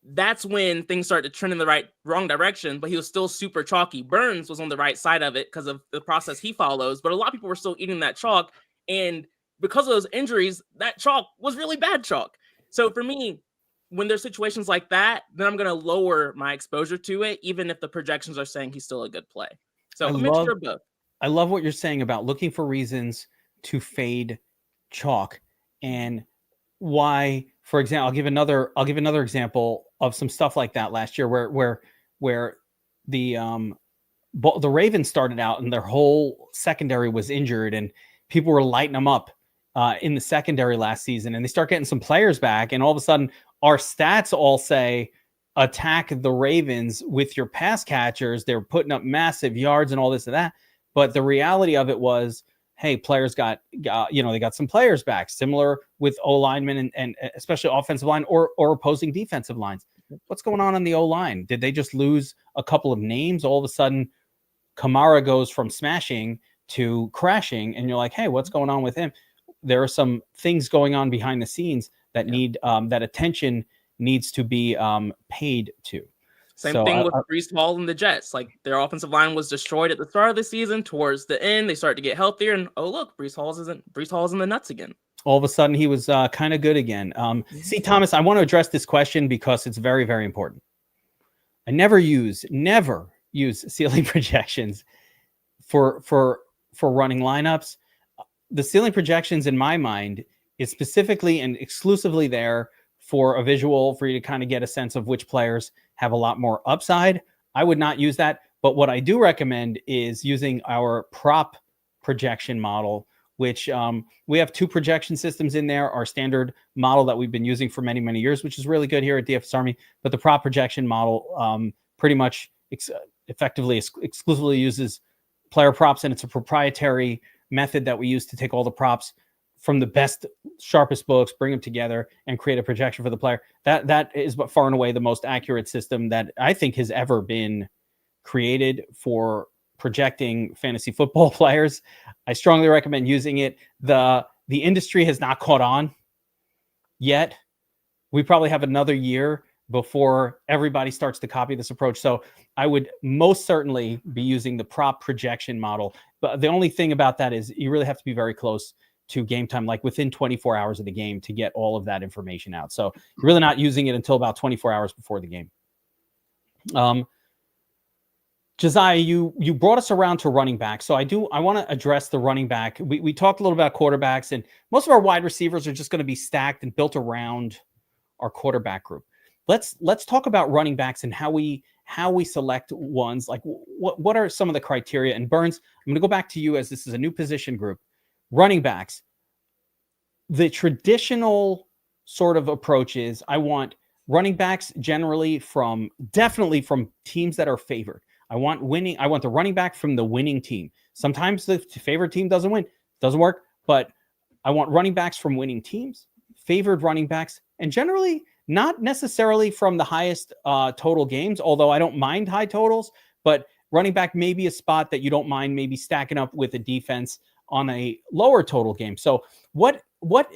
that's when things started to trend in the wrong direction, but he was still super chalky. Burns was on the right side of it because of the process he follows, but a lot of people were still eating that chalk, and because of those injuries, that chalk was really bad chalk. So for me, when there's situations like that, then I'm going to lower my exposure to it, even if the projections are saying he's still a good play. So a mixture of both. I love what you're saying about looking for reasons to fade chalk and why. For example, I'll give another example of some stuff like that last year where the Ravens started out and their whole secondary was injured and people were lighting them up in the secondary last season, and they start getting some players back, and all of a sudden our stats all say attack the Ravens with your pass catchers. They're putting up massive yards and all this and that. But the reality of it was, hey, players got they got some players back, similar with O-linemen and especially offensive line or opposing defensive lines. What's going on the O-line? Did they just lose a couple of names? All of a sudden, Kamara goes from smashing to crashing, and you're like, hey, what's going on with him? There are some things going on behind the scenes that need that attention needs to be paid to. Same thing with Breece Hall and the Jets. Like their offensive line was destroyed at the start of the season. Towards the end, they started to get healthier, and oh look, Breece Hall's in the nuts again. All of a sudden, he was kind of good again. See, Thomas, I want to address this question because it's very, very important. I never use ceiling projections for running lineups. The ceiling projections, in my mind, is specifically and exclusively there for a visual for you to kind of get a sense of which players have a lot more upside. I would not use that. But what I do recommend is using our prop projection model, which we have two projection systems in there, our standard model that we've been using for many, many years, which is really good here at DFS Army. But the prop projection model pretty much effectively exclusively uses player props, and it's a proprietary method that we use to take all the props from the best, sharpest books, bring them together, and create a projection for the player. That is far and away the most accurate system that I think has ever been created for projecting fantasy football players. I strongly recommend using it. The industry has not caught on yet. We probably have another year before everybody starts to copy this approach. So I would most certainly be using the prop projection model. But the only thing about that is you really have to be very close to game time, like within 24 hours of the game, to get all of that information out. So you're really not using it until about 24 hours before the game. Josiah, you brought us around to running back. So I want to address the running back. We talked a little about quarterbacks, and most of our wide receivers are just going to be stacked and built around our quarterback group. Let's talk about running backs and how we select ones. Like what are some of the criteria? And Burns, I'm going to go back to you, as this is a new position group. Running backs, the traditional sort of approach is I want running backs definitely from teams that are favored. I want the running back from the winning team. Sometimes the favorite team doesn't win. Doesn't work. But I want running backs from winning teams, favored running backs, and generally not necessarily from the highest total games, although I don't mind high totals. But running back may be a spot that you don't mind maybe stacking up with a defense on a lower total game. So what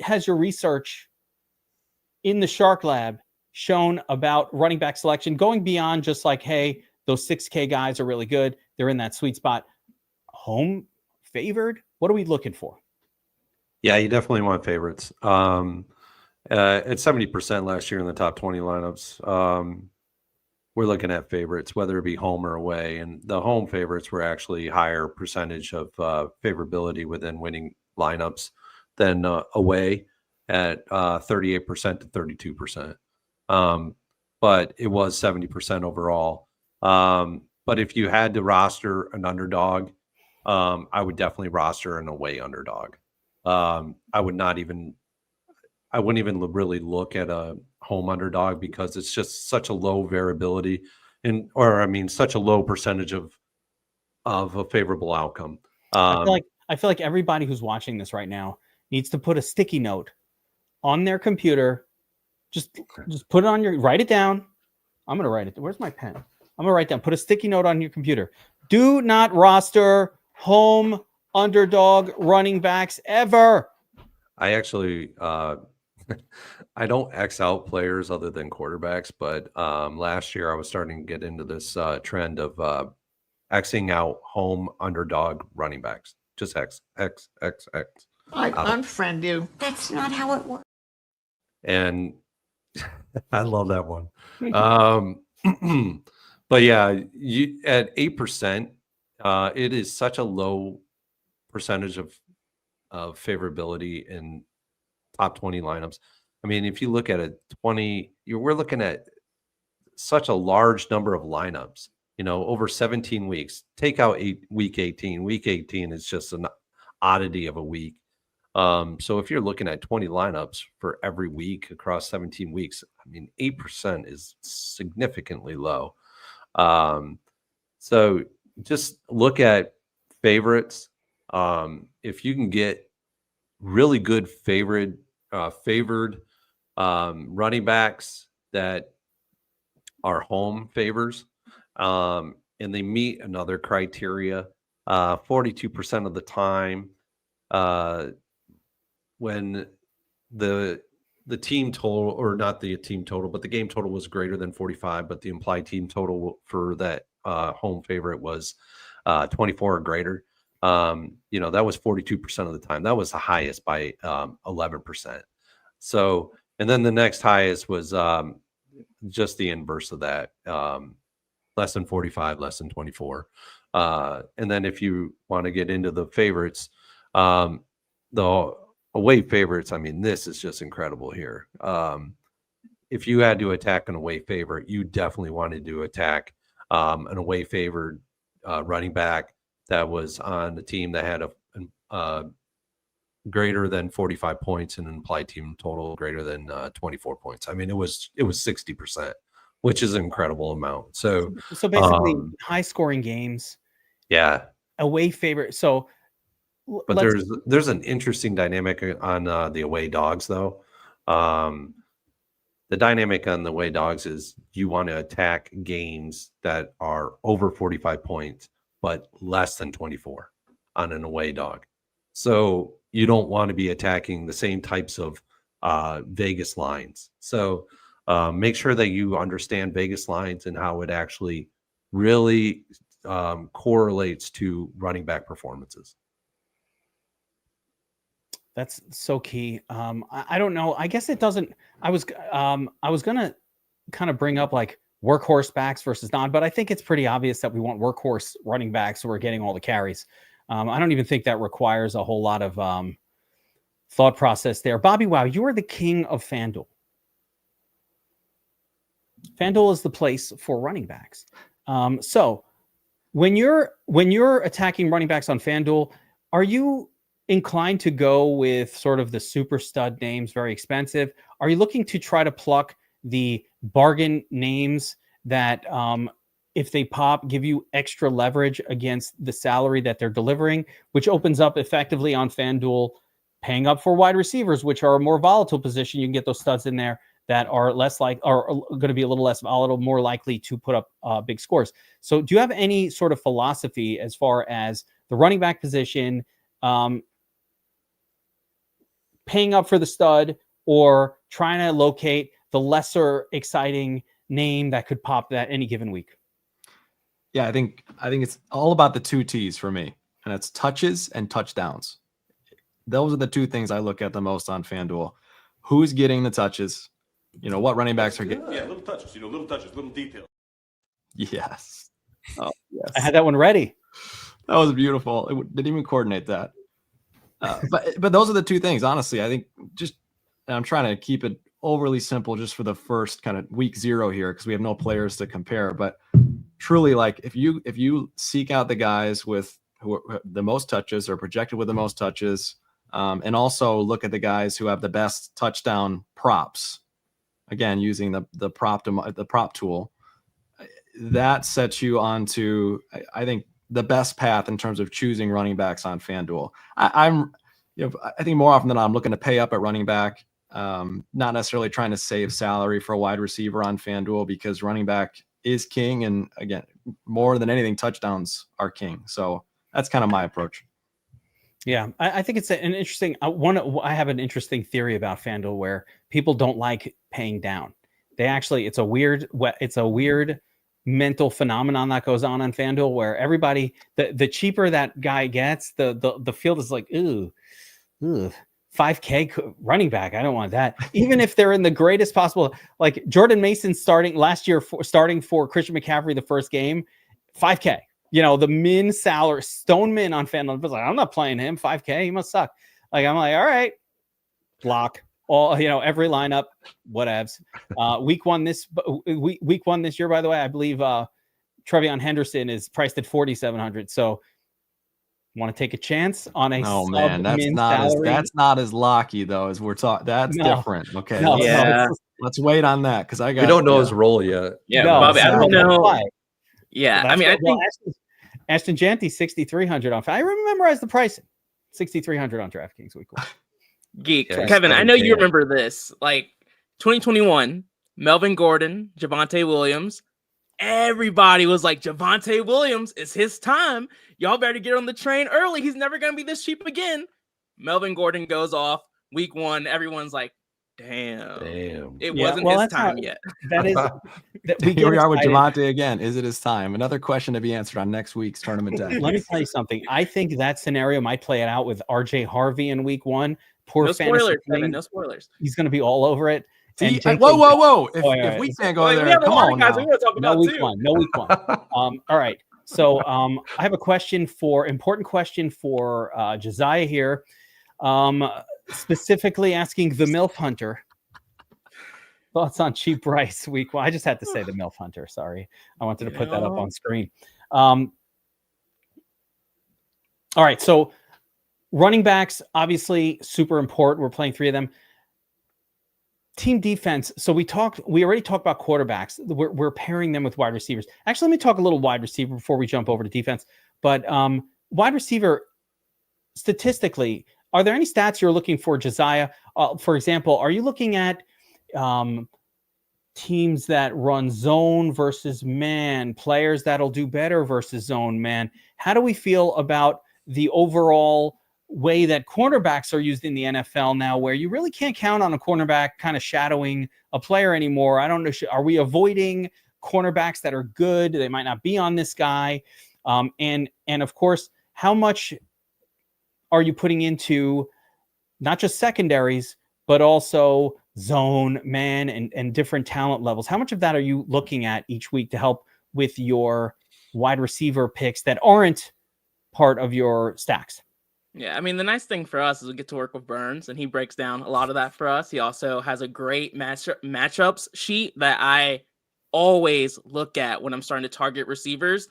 has your research in the Shark Lab shown about running back selection, going beyond just like, hey, those 6K guys are really good, they're in that sweet spot? home favored? What are we looking for? Yeah, you definitely want favorites. At 70% last year in the top 20 lineups, we're looking at favorites, whether it be home or away. And the home favorites were actually higher percentage of favorability within winning lineups than away at 38% to 32%. But it was 70% overall. But if you had to roster an underdog, I would definitely roster an away underdog. I wouldn't even really look at a home underdog because it's just such a low variability such a low percentage of a favorable outcome. I feel like everybody who's watching this right now needs to put a sticky note on their computer. Just put it on write it down. I'm going to write it. Where's my pen? I'm going to write down, put a sticky note on your computer. Do not roster home underdog running backs ever. I actually, I don't X out players other than quarterbacks, but last year I was starting to get into this trend of Xing out home underdog running backs. Just X. I unfriend you. That's not how it works. And I love that one. But yeah, you at 8%, it is such a low percentage of favorability in top 20 lineups. I mean, if you look at it, we're looking at such a large number of lineups, over 17 weeks. Take out week 18. Week 18 is just an oddity of a week. So if you're looking at 20 lineups for every week across 17 weeks, I mean, 8% is significantly low. So just look at favorites. If you can get really good favored running backs that are home favors, and they meet another criteria, 42% of the time, when the team total, or not the team total, but the game total was greater than 45, but the implied team total for that home favorite was 24 or greater. That was 42% of the time. That was the highest by 11%. So, and then the next highest was just the inverse of that, less than 45, less than 24. And then if you want to get into the favorites, the away favorites, I mean, this is just incredible here. If you had to attack an away favorite, you definitely wanted to attack an away favored running back that was on the team that had a greater than 45 points and an implied team total greater than 24 points. I mean, it was 60%, which is an incredible amount. So basically, high scoring games. Yeah. Away favorite. So, but there's an interesting dynamic on the away dogs, though. The dynamic on the away dogs is you want to attack games that are over 45 points, but less than 24 on an away dog. So you don't want to be attacking the same types of Vegas lines. So make sure that you understand Vegas lines and how it actually really correlates to running back performances. That's so key. I don't know. I guess it doesn't. I was gonna kind of bring up like workhorse backs versus non, but I think it's pretty obvious that we want workhorse running backs who are getting all the carries. I don't even think that requires a whole lot of thought process there. BobbyWow, you are the king of FanDuel. FanDuel is the place for running backs. So when you're attacking running backs on FanDuel, are you inclined to go with sort of the super stud names, very expensive? Are you looking to try to pluck the bargain names that if they pop, give you extra leverage against the salary that they're delivering, which opens up effectively on FanDuel paying up for wide receivers, which are a more volatile position? You can get those studs in there that are going to be a little less volatile, more likely to put up big scores. So do you have any sort of philosophy as far as the running back position, paying up for the stud, or trying to locate the lesser exciting name that could pop that any given week? Yeah, I think it's all about the two T's for me. and it's touches and touchdowns. Those are the two things I look at the most on FanDuel. Who's getting the touches? What running backs are getting? Yeah, little touches, little details. Yes. Oh, yes. I had that one ready. That was beautiful. It didn't even coordinate that. But those are the two things, honestly. I think I'm trying to keep it overly simple just for the first kind of week 0 here because we have no players to compare. But truly, like if you seek out the guys who are the most touches or projected with the most touches, and also look at the guys who have the best touchdown props, again using the prop tool, that sets you onto, I think, the best path in terms of choosing running backs on FanDuel. I think more often than not, I'm looking to pay up at running back, not necessarily trying to save salary for a wide receiver on FanDuel because running back is king. And again, more than anything, touchdowns are king. So that's kind of my approach. Yeah, I think it's an interesting I have an interesting theory about FanDuel where people don't like paying down. It's a weird mental phenomenon that goes on FanDuel where everybody, the cheaper that guy gets, the field is like, ooh, 5K running back. I don't want that. Even if they're in the greatest possible, like Jordan Mason starting for Christian McCaffrey the first game, 5K. The min salary, stone min on FanDuel. I was like, I'm not playing him 5K. He must suck. Like, I'm like, all right, block all, every lineup, whatevs. Week one this year, by the way, I believe Trevion Henderson is priced at 4,700. So want to take a chance on a that's not as locky though as we're talking. That's different. Okay. Let's wait on that because we don't know his role yet. Yeah, Bobby, I don't know. Yeah, I think Ashton Janty 6,300 on. I memorize the pricing. 6,300 on DraftKings week 1. Geek, Kevin, I know you remember this. Like 2021, Melvin Gordon, Javonte Williams. Everybody was like, Javonte Williams, it's his time. Y'all better get on the train early. He's never going to be this cheap again. Melvin Gordon goes off week 1. Everyone's like, damn. It wasn't his time yet. That is. Here we are with Javonte again. Is it his time? Another question to be answered on next week's tournament day. Let me tell you something. I think that scenario might play it out with RJ Harvey in week 1. No spoilers, Kevin. No spoilers. He's going to be all over it. Whoa! If we can't go there, come on, guys. We want to talk about No week one. All right. So I have a important question for Josiah here. Specifically asking the MILF Hunter thoughts on cheap price week 1. I just had to say the MILF Hunter. Sorry. I wanted to put that up on screen. All right. So running backs, obviously super important. We're playing 3 of them. Team defense. So we already talked about quarterbacks. We're pairing them with wide receivers. Actually, let me talk a little wide receiver before we jump over to defense. But wide receiver, statistically, are there any stats you're looking for, Josiah? For example, are you looking at teams that run zone versus man, players that'll do better versus zone man? How do we feel about the overall way that cornerbacks are used in the NFL now, where you really can't count on a cornerback kind of shadowing a player anymore? I don't know. Are we avoiding cornerbacks that are good? They might not be on this guy. And of course, how much are you putting into not just secondaries, but also zone, man, and different talent levels? How much of that are you looking at each week to help with your wide receiver picks that aren't part of your stacks? Yeah, I mean, the nice thing for us is we get to work with Burns, and he breaks down a lot of that for us. He also has a great matchups sheet that I always look at when I'm starting to target receivers.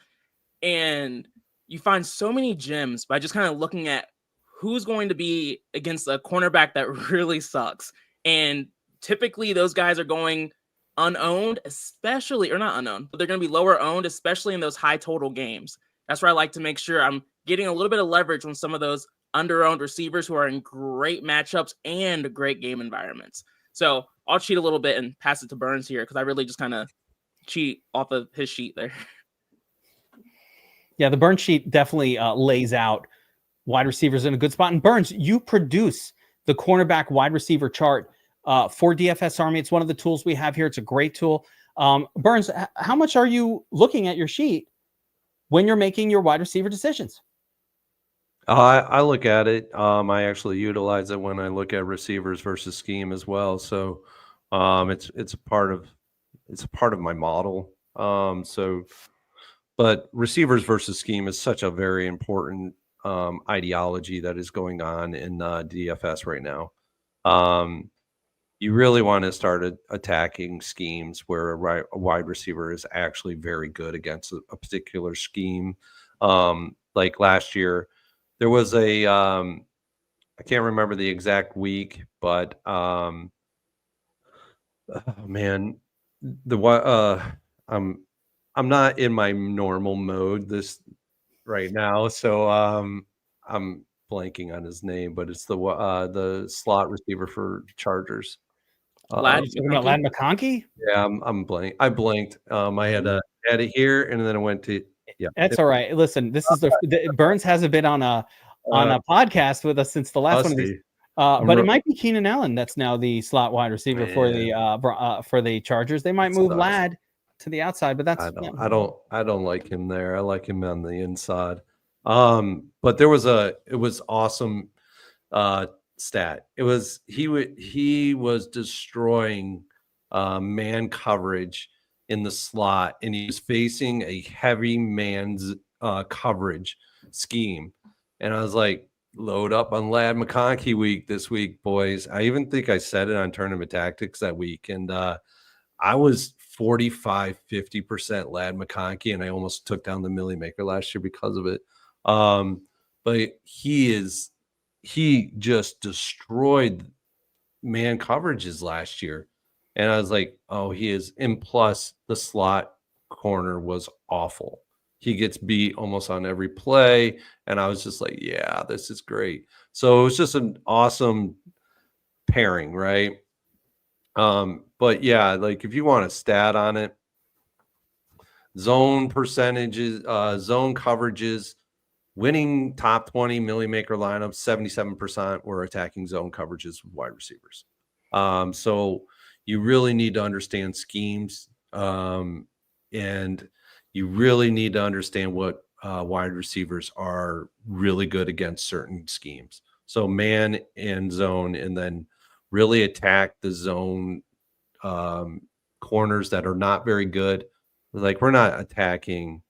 And you find so many gems by just kind of looking at who's going to be against a cornerback that really sucks. And typically those guys are going unowned, especially, or not unowned, but they're going to be lower owned, especially in those high total games. That's where I like to make sure I'm getting a little bit of leverage on some of those under-owned receivers who are in great matchups and great game environments. So I'll cheat a little bit and pass it to Burns here because I really just kind of cheat off of his sheet there. Yeah, the Burns sheet definitely lays out wide receivers in a good spot. And Burns, you produce the cornerback wide receiver chart for DFS Army. It's one of the tools we have here. It's a great tool. Burns, how much are you looking at your sheet when you're making your wide receiver decisions? I look at it. I actually utilize it when I look at receivers versus scheme as well. So it's a part of my model. But receivers versus scheme is such a very important ideology that is going on in DFS right now. You really want to start attacking schemes where a wide receiver is actually very good against a particular scheme. Like last year, there was I can't remember the exact week, but oh man, I'm not in my normal mode this right now, so I'm blanking on his name, but it's the slot receiver for Chargers. Lad Talking about Lad McConkey? Yeah, I'm blank. I blanked. I had it here, and then I went to That's all right. Listen, this is Burns hasn't been on a podcast with us since the last one of these. But it might be Keenan Allen that's now the slot wide receiver for the Chargers. They might move Lad to the outside, but that's I don't like him there. I like him on the inside. But it was awesome stat. He was destroying man coverage in the slot, and he was facing a heavy man's coverage scheme. And I was like, load up on Lad McConkey week this week, boys. I even think I said it on Tournament Tactics that week. And I was 45-50% Lad McConkey, and I almost took down the Millie Maker last year because of it. But he just destroyed man coverages last year. And I was like, oh, he is. And plus, the slot corner was awful. He gets beat almost on every play. And I was just like, yeah, this is great. So it was just an awesome pairing, right? But yeah, like if you want a stat on it, zone percentages, zone coverages, winning top 20 Millie Maker lineups, 77% were attacking zone coverages with wide receivers. So you really need to understand schemes, and you really need to understand what wide receivers are really good against certain schemes. So man and zone, and then really attack the zone corners that are not very good. Like we're not attacking,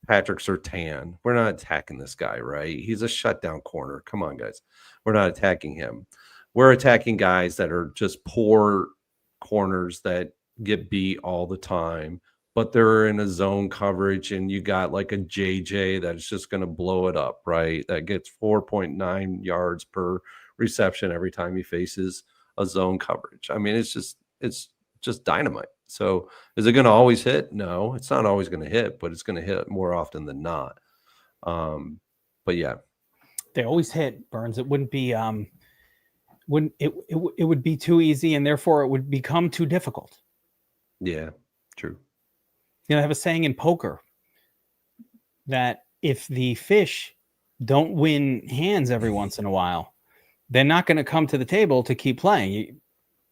Patrick Surtain. We're not attacking this guy, right? He's a shutdown corner. Come on, guys. We're not attacking him. We're attacking guys that are just poor corners that get beat all the time, but they're in a zone coverage, and you got like a JJ that's just going to blow it up, right? That gets 4.9 yards per reception every time he faces a zone coverage. I mean, it's just dynamite. So is it going to always hit? No, it's not always going to hit, but it's going to hit more often than not. But yeah, they always hit, Burns. It wouldn't be it would be too easy, and therefore it would become too difficult. Yeah, true. I have a saying in poker that if the fish don't win hands every once in a while, they're not going to come to the table to keep playing. You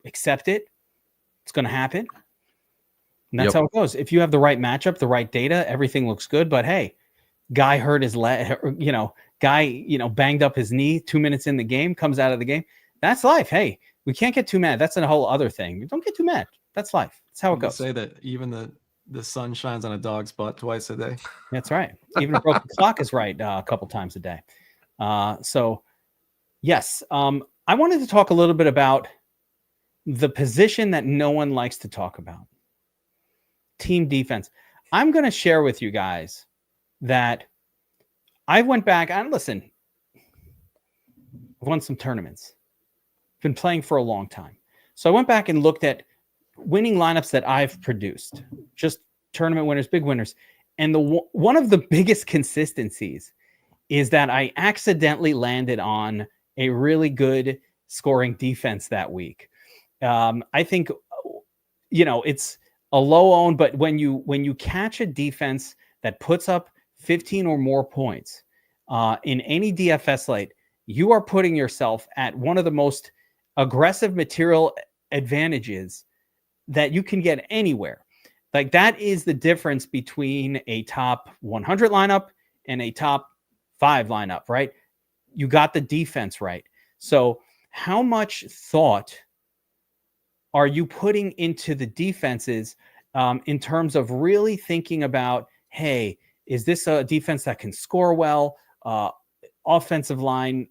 accept it. It's going to happen. And that's how it goes. If you have the right matchup, the right data, everything looks good. But hey, guy hurt his leg, banged up his knee 2 minutes in the game, comes out of the game. That's life. Hey, we can't get too mad. That's a whole other thing. Don't get too mad. That's life. That's how it goes. Say that even the sun shines on a dog's butt twice a day. That's right. Even a broken clock is right a couple times a day. So yes, I wanted to talk a little bit about the position that no one likes to talk about. Team defense. I'm going to share with you guys that I went back and listen, I've won some tournaments. Been playing for a long time. So I went back and looked at winning lineups that I've produced, just tournament winners, big winners. And one of the biggest consistencies is that I accidentally landed on a really good scoring defense that week. I think, it's a low own, but when you catch a defense that puts up 15 or more points in any DFS slate, you are putting yourself at one of the most aggressive material advantages that you can get anywhere. Like that is the difference between a top 100 lineup and a top 5 lineup, right? You got the defense right. So how much thought are you putting into the defenses in terms of really thinking about, hey, is this a defense that can score well? Offensive line,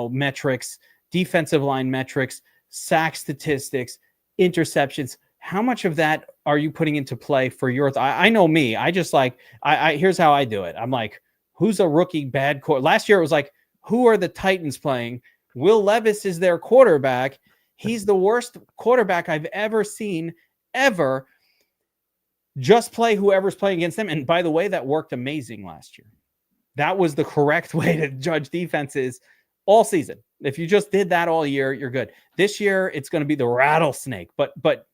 metrics, defensive line metrics, sack statistics, interceptions. How much of that are you putting into play for your? I know me. I just like here's how I do it. I'm like, who's a rookie bad quarter? Last year it was like, who are the Titans playing? Will Levis is their quarterback. He's the worst quarterback I've ever seen, ever. Just play whoever's playing against them. And by the way, that worked amazing last year. That was the correct way to judge defenses all season. If you just did that all year, you're good. This year, it's going to be the rattlesnake. But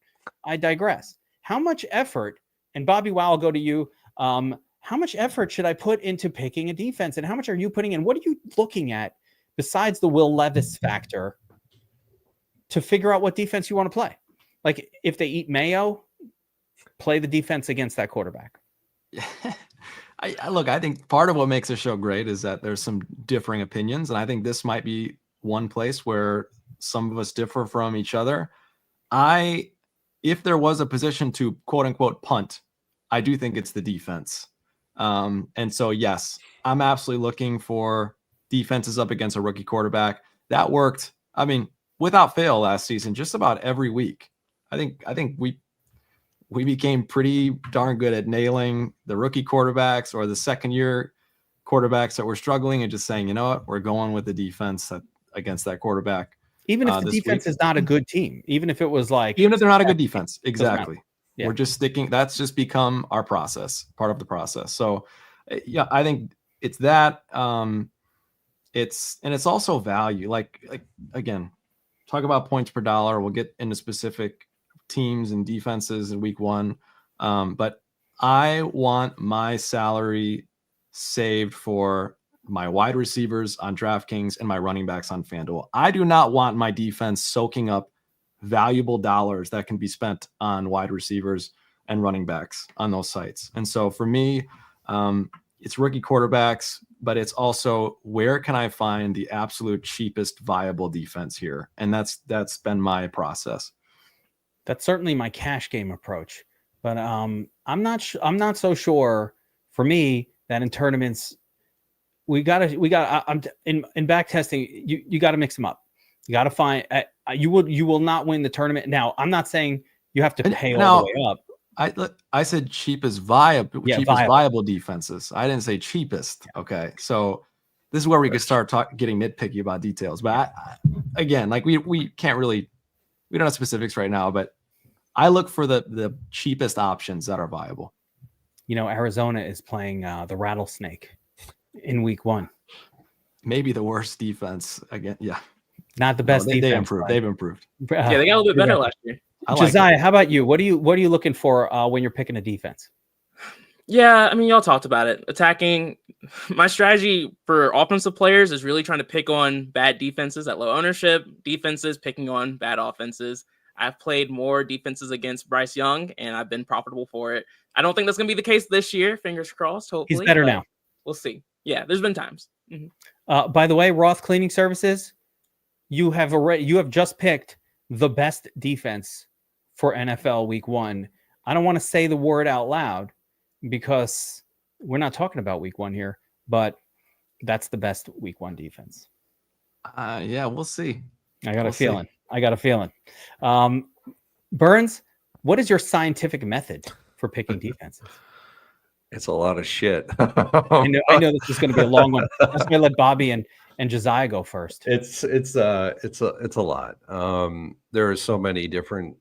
I digress. How much effort, and Bobby Wow, I'll go to you. How much effort should I put into picking a defense? And how much are you putting in? What are you looking at besides the Will Levis factor to figure out what defense you want to play? Like if they eat mayo, play the defense against that quarterback. I think part of what makes this show great is that there's some differing opinions. And I think this might be one place where some of us differ from each other. If there was a position to quote unquote punt, I do think it's the defense. And so, yes, I'm absolutely looking for defenses up against a rookie quarterback. That worked. I mean, without fail last season, just about every week. I think we became pretty darn good at nailing the rookie quarterbacks or the second year quarterbacks that were struggling and just saying, you know what, we're going with the defense against that quarterback. Even if the defense is not a good team, even if it was like, even if they're not a good defense, exactly. Yeah. We're just sticking. That's just become our process, part of the process. So yeah, I think it's that. It's also value. Like again, talk about points per dollar. We'll get into specific teams and defenses in week one. But I want my salary saved for my wide receivers on DraftKings and my running backs on FanDuel. I do not want my defense soaking up valuable dollars that can be spent on wide receivers and running backs on those sites. And so for me, it's rookie quarterbacks, but it's also where can I find the absolute cheapest viable defense here? And that's been my process. That's certainly my cash game approach, but I'm not so sure for me that in tournaments I'm in back testing. You got to mix them up. You got to find you will not win the tournament. Now I'm not saying you have to pay all the way up. I said cheapest viable defenses. I didn't say cheapest. Okay, so this is where we could start getting nitpicky about details. But again, like we can't really, we don't have specifics right now, but I look for the cheapest options that are viable. Arizona is playing the Rattlesnake in week 1. Maybe the worst defense again. Yeah. Not the best defense. They improved. They've improved. Yeah, they got a little bit better last year. Josiah, how about you? What are you looking for when you're picking a defense? Yeah, I mean, y'all talked about it. Attacking. My strategy for offensive players is really trying to pick on bad defenses at low ownership, defenses picking on bad offenses. I've played more defenses against Bryce Young, and I've been profitable for it. I don't think that's going to be the case this year. Fingers crossed, hopefully. He's better now. We'll see. Yeah, there's been times. Mm-hmm. By the way, Roth Cleaning Services, you have just picked the best defense for NFL Week 1. I don't want to say the word out loud because we're not talking about Week 1 here, but that's the best Week 1 defense. Yeah, we'll see. I got a feeling. Burns, what is your scientific method for picking defenses? It's a lot of shit. I know this is going to be a long one. That's going to let Bobby and Josiah go first. It's a lot. There are so many different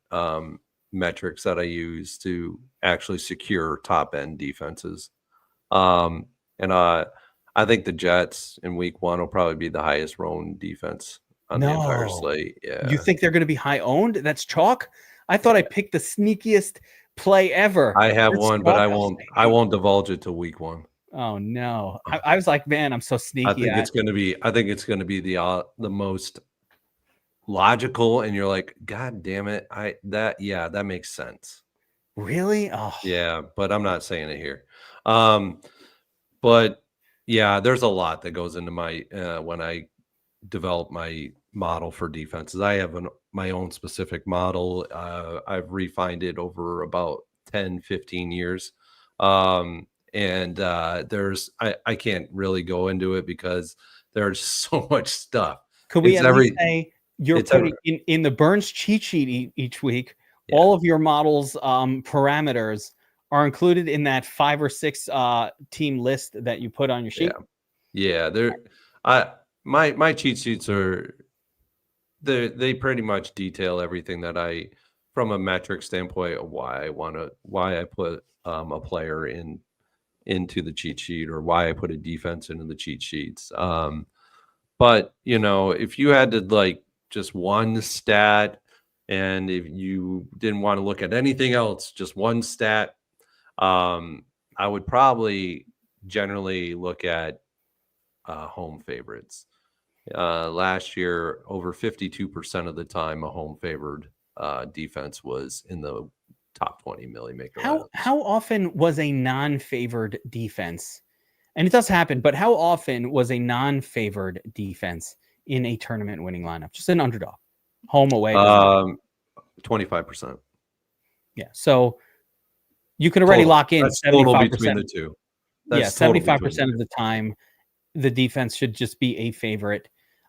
metrics that I use to actually secure top end defenses. And I think the Jets in week 1 will probably be the highest owned defense on the entire slate. Yeah. You think they're going to be high owned? That's chalk. I thought I picked the sneakiest play ever. I have one, but I won't divulge it till week 1. Oh no. I was like, man, I'm so sneaky. I think it's going to be the most logical, and you're like, God damn it. That makes sense. Really? Oh yeah, but I'm not saying it here. But Yeah, there's a lot that goes into my when I develop my model for defenses. I have my own specific model. I've refined it over about 10, 15 years. And I can't really go into it because there's so much stuff. Could we It's at least say you're it's putting in the Burns cheat sheet each week, Yeah. all of your models parameters are included in that 5 or 6 team list that you put on your sheet? Yeah. My cheat sheets they pretty much detail everything that from a metric standpoint of why I put a player into the cheat sheet, or why I put a defense into the cheat sheets. But if you had to like just one stat, and if you didn't want to look at anything else, just one stat, I would probably generally look at home favorites. Last year, over 52% of the time, a home favored defense was in the top 20 milli maker. How often was a non-favored defense, and it does happen, but how often was a non-favored defense in a tournament winning lineup? Just an underdog, home, away. 25%. Yeah, so you can already lock in 75% between the two. Yeah, 75% of the time, the defense should just be a favorite.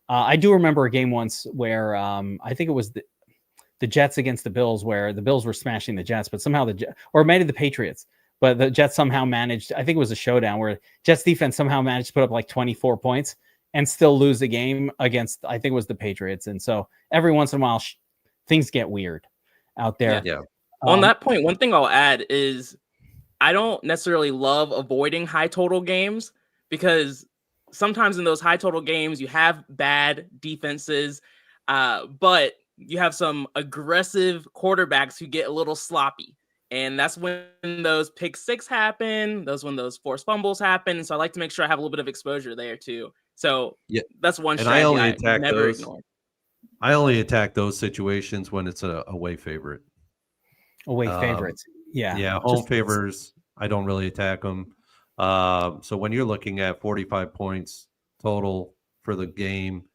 I do remember a game once where I think it was the Jets against the Bills, where the Bills were smashing the Jets, but somehow or maybe the Patriots, but the Jets somehow managed, I think it was a showdown where Jets defense somehow managed to put up like 24 points and still lose the game against, I think it was the Patriots. And so every once in a while, things get weird out there. Yeah. On that point, one thing I'll add is I don't necessarily love avoiding high total games, because sometimes in those high total games, you have bad defenses, but you have some aggressive quarterbacks who get a little sloppy. And that's when those pick six happen. When those forced fumbles happen. So I like to make sure I have a little bit of exposure there too. So that's one strategy I never ignore. I only attack those situations when it's a away favorite. Away favorites. Yeah. Home favors, I don't really attack them. So when you're looking at 45 points total for the game,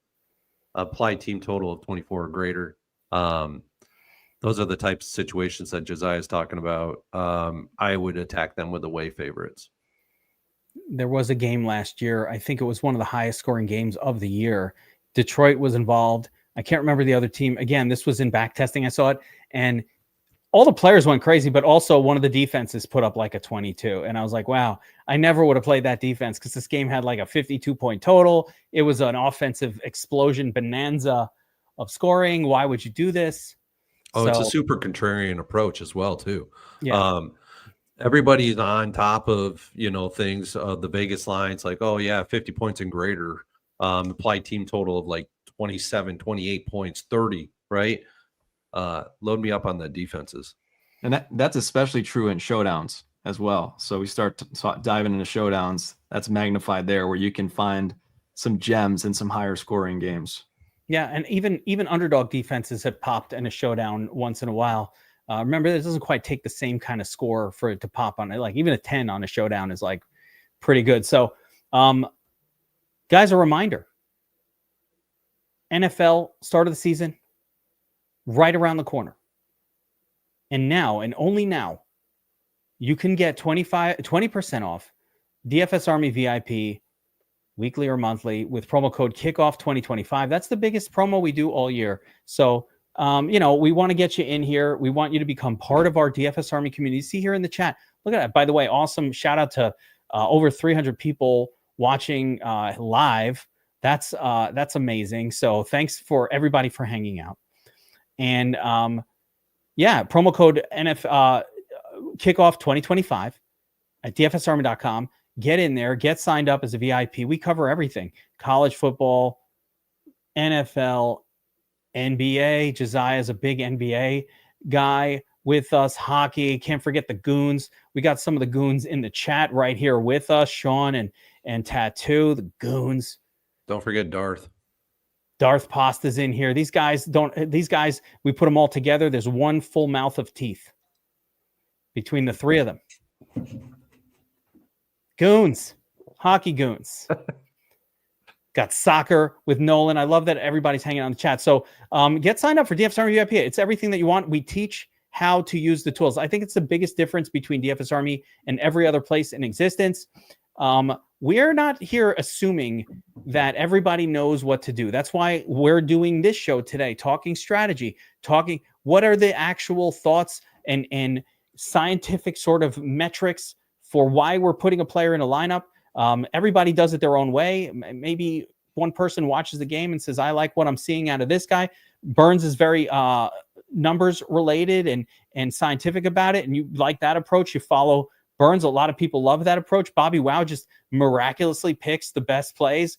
applied team total of 24 or greater, those are the types of situations that Josiah is talking about. I would attack them with away favorites. There was a game last year. I think it was one of the highest scoring games of the year. Detroit was involved. I can't remember the other team. Again, this was in back testing. I saw it, and all the players went crazy, but also one of the defenses put up like a 22. And I was like, wow, I never would have played that defense, because this game had like a 52-point total. It was an offensive explosion bonanza of scoring. Why would you do this? It's a super contrarian approach as well, too. Yeah. Everybody's on top of, things, the Vegas lines, like, 50 points and greater, applied team total of like 27, 28 points, 30, right? Load me up on the defenses. And that's especially true in showdowns as well. So we start diving into showdowns. That's magnified there, where you can find some gems in some higher scoring games. Yeah, and even underdog defenses have popped in a showdown once in a while. Remember, this doesn't quite take the same kind of score for it to pop on it. Like even a 10 on a showdown is like pretty good. So, guys, a reminder: NFL start of the season right around the corner. And now, and only now, you can get 20% off DFS Army VIP weekly or monthly with promo code Kickoff 2025. That's the biggest promo we do all year. So, we want to get you in here. We want you to become part of our DFS Army community. See here in the chat. Look at that. By the way, awesome. Shout out to over 300 people watching live. That's amazing. So thanks for everybody for hanging out. And promo code Kickoff 2025 at dfsarmy.com. Get in there, get signed up as a VIP. We cover everything: college football, NFL, NBA. Josiah is a big NBA guy with us. Hockey. Can't forget the goons. We got some of the goons in the chat right here with us. Sean and Tattoo, the goons. Don't forget Darth. Darth Pasta's in here. These guys, we put them all together. There's one full mouth of teeth between the three of them. Goons. Hockey Goons. Got soccer with Nolan. I love that everybody's hanging out in the chat. So get signed up for DFS Army VIP. It's everything that you want. We teach how to use the tools. I think it's the biggest difference between DFS Army and every other place in existence. We're not here assuming that everybody knows what to do. That's why we're doing this show today, talking strategy, talking what are the actual thoughts and scientific sort of metrics for why we're putting a player in a lineup. Everybody does it their own way. Maybe one person watches the game and says, I like what I'm seeing out of this guy. Burns is very numbers related and scientific about it. And you like that approach, you follow Burns. A lot of people love that approach. BobbyWow just miraculously picks the best plays.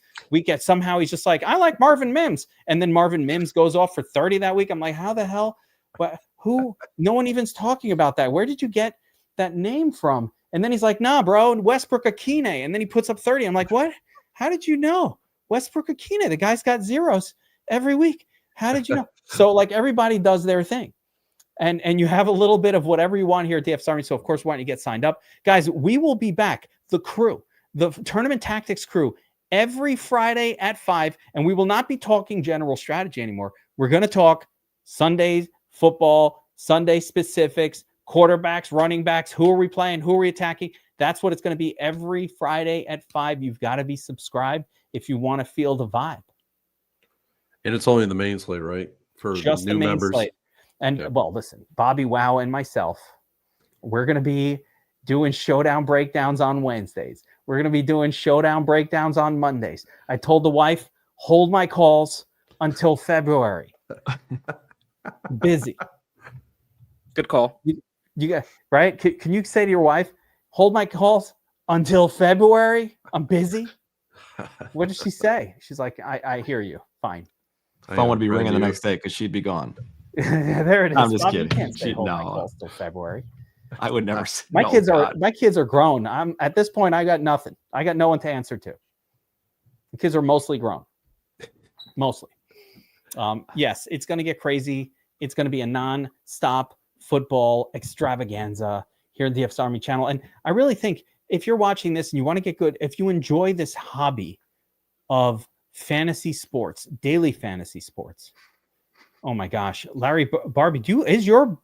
Somehow he's just like, I like Marvin Mims. And then Marvin Mims goes off for 30 that week. I'm like, how the hell? Who? No one even's talking about that. Where did you get that name from? And then he's like, nah, bro, Westbrook Akine. And then he puts up 30. I'm like, what? How did you know? Westbrook Akine, the guy's got zeros every week. How did you know? So like everybody does their thing. And you have a little bit of whatever you want here at DFS Army. So, of course, why don't you get signed up? Guys, we will be back, the crew, the Tournament Tactics crew, every Friday at 5. And we will not be talking general strategy anymore. We're going to talk Sunday football, Sunday specifics, quarterbacks, running backs. Who are we playing? Who are we attacking? That's what it's going to be every Friday at 5. You've got to be subscribed if you want to feel the vibe. And it's only the main slate, right? For Just new the main members. slate. And well, listen, BobbyWow and myself, we're going to be doing showdown breakdowns on Wednesdays. We're going to be doing showdown breakdowns on Mondays. I told the wife, hold my calls until February. Busy. Good call. You got right? Can you say to your wife, hold my calls until February? I'm busy. What did she say? She's like, I hear you. Fine. Phone would be ringing the next day because she'd be gone. There it is. I'm just Bobby, kidding. You can't say hold my No. calls till February. I would never say My no, kids God. are grown. I'm at this point, I got nothing. I got no one to answer to. The kids are mostly grown. Mostly. Yes, it's going to get crazy. It's going to be a non-stop football extravaganza here at the DFS Army channel. And I really think if you're watching this and you want to get good, if you enjoy this hobby of fantasy sports, daily fantasy sports, oh my gosh, Larry Barbie,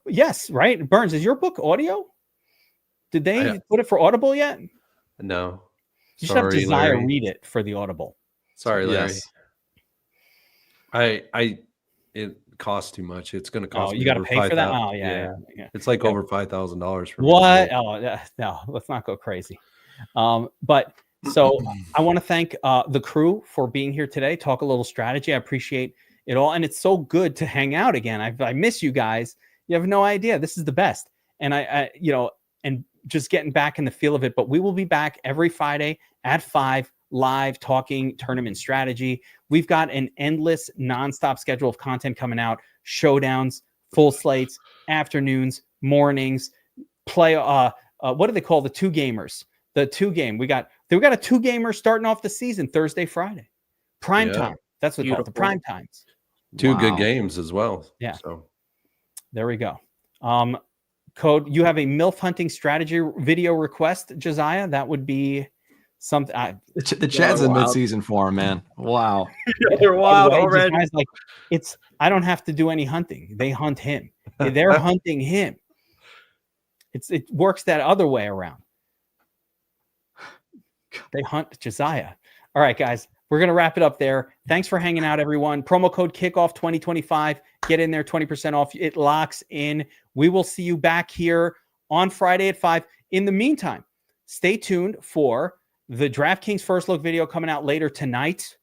yes, right? Burns, is your book audio? Did they put it for Audible yet? No. You should have Desire Larry. read it for the Audible. Sorry, Larry. Yes. It costs too much. It's going to cost. Oh, you me got to over pay for that? 5,000. Oh, yeah. It's like over $5,000 for What? Oh, no, let's not go crazy. But so I want to thank the crew for being here today, talk a little strategy. I appreciate it all. And it's so good to hang out again. I miss you guys. You have no idea. This is the best. And and just getting back in the feel of it. But we will be back every Friday at 5 live talking tournament strategy. We've got an endless nonstop schedule of content coming out, showdowns, full slates, afternoons, mornings, play. What do they call the two gamers? The two game. We got a two gamer starting off the season Thursday, Friday, prime time. That's what they call it, the prime times. Two good games as well. Yeah. So there we go. Code, you have a MILF hunting strategy video request, Josiah. That would be something. The chat's in mid-season form, man. Wow. They're wild already. Josiah's like, I don't have to do any hunting. They hunt him. They're hunting him. It works that other way around. They hunt Josiah. All right, guys, we're going to wrap it up there. Thanks for hanging out, everyone. Promo code kickoff 2025. Get in there, 20% off. It locks in. We will see you back here on Friday at 5. In the meantime, stay tuned for the DraftKings First Look video coming out later tonight.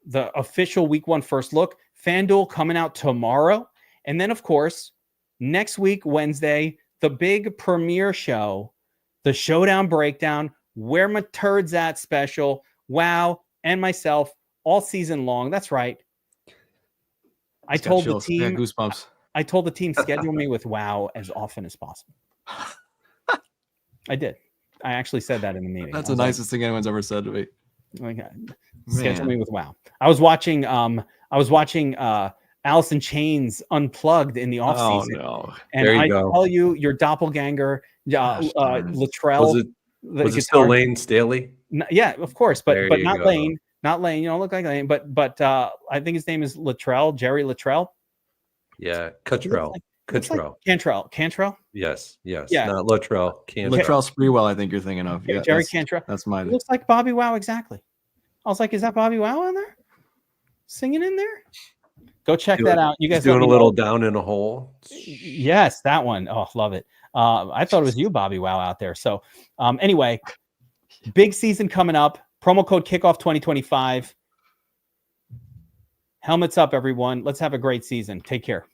The official Week 1 First Look. FanDuel coming out tomorrow. And then, of course, next week, Wednesday, the big premiere show, the Showdown Breakdown, Where My Turd's At special. Wow, and myself all season long. That's right. I told the team, goosebumps. I told the team, schedule me with Wow as often as possible. I did. I actually said that in the meeting. That's the nicest thing anyone's ever said to me. Like, schedule me with Wow. I was watching Alice in Chains Unplugged in the offseason. Oh no! And I tell you, your doppelganger, Latrell. the Was it still guitar. Lane Staley? Yeah, of course, but There you not go. Lane. Not Lane. You don't look like Lane, but I think his name is Jerry Luttrell. Yeah, He looks Cottrell. Cantrell. Yes. Yeah. Not Luttrell. Latrell Sprewell, I think you're thinking of. Yeah, Jerry that's, Cantrell. That's my. He looks like BobbyWow exactly. I was like, is that BobbyWow on there? Singing in there? Go check that out. You guys doing let a me little know. down in a hole. Yes, that one. Oh, love it. I thought it was you, BobbyWow, out there. So anyway, big season coming up. Promo code Kickoff 2025. Helmets up, everyone. Let's have a great season. Take care.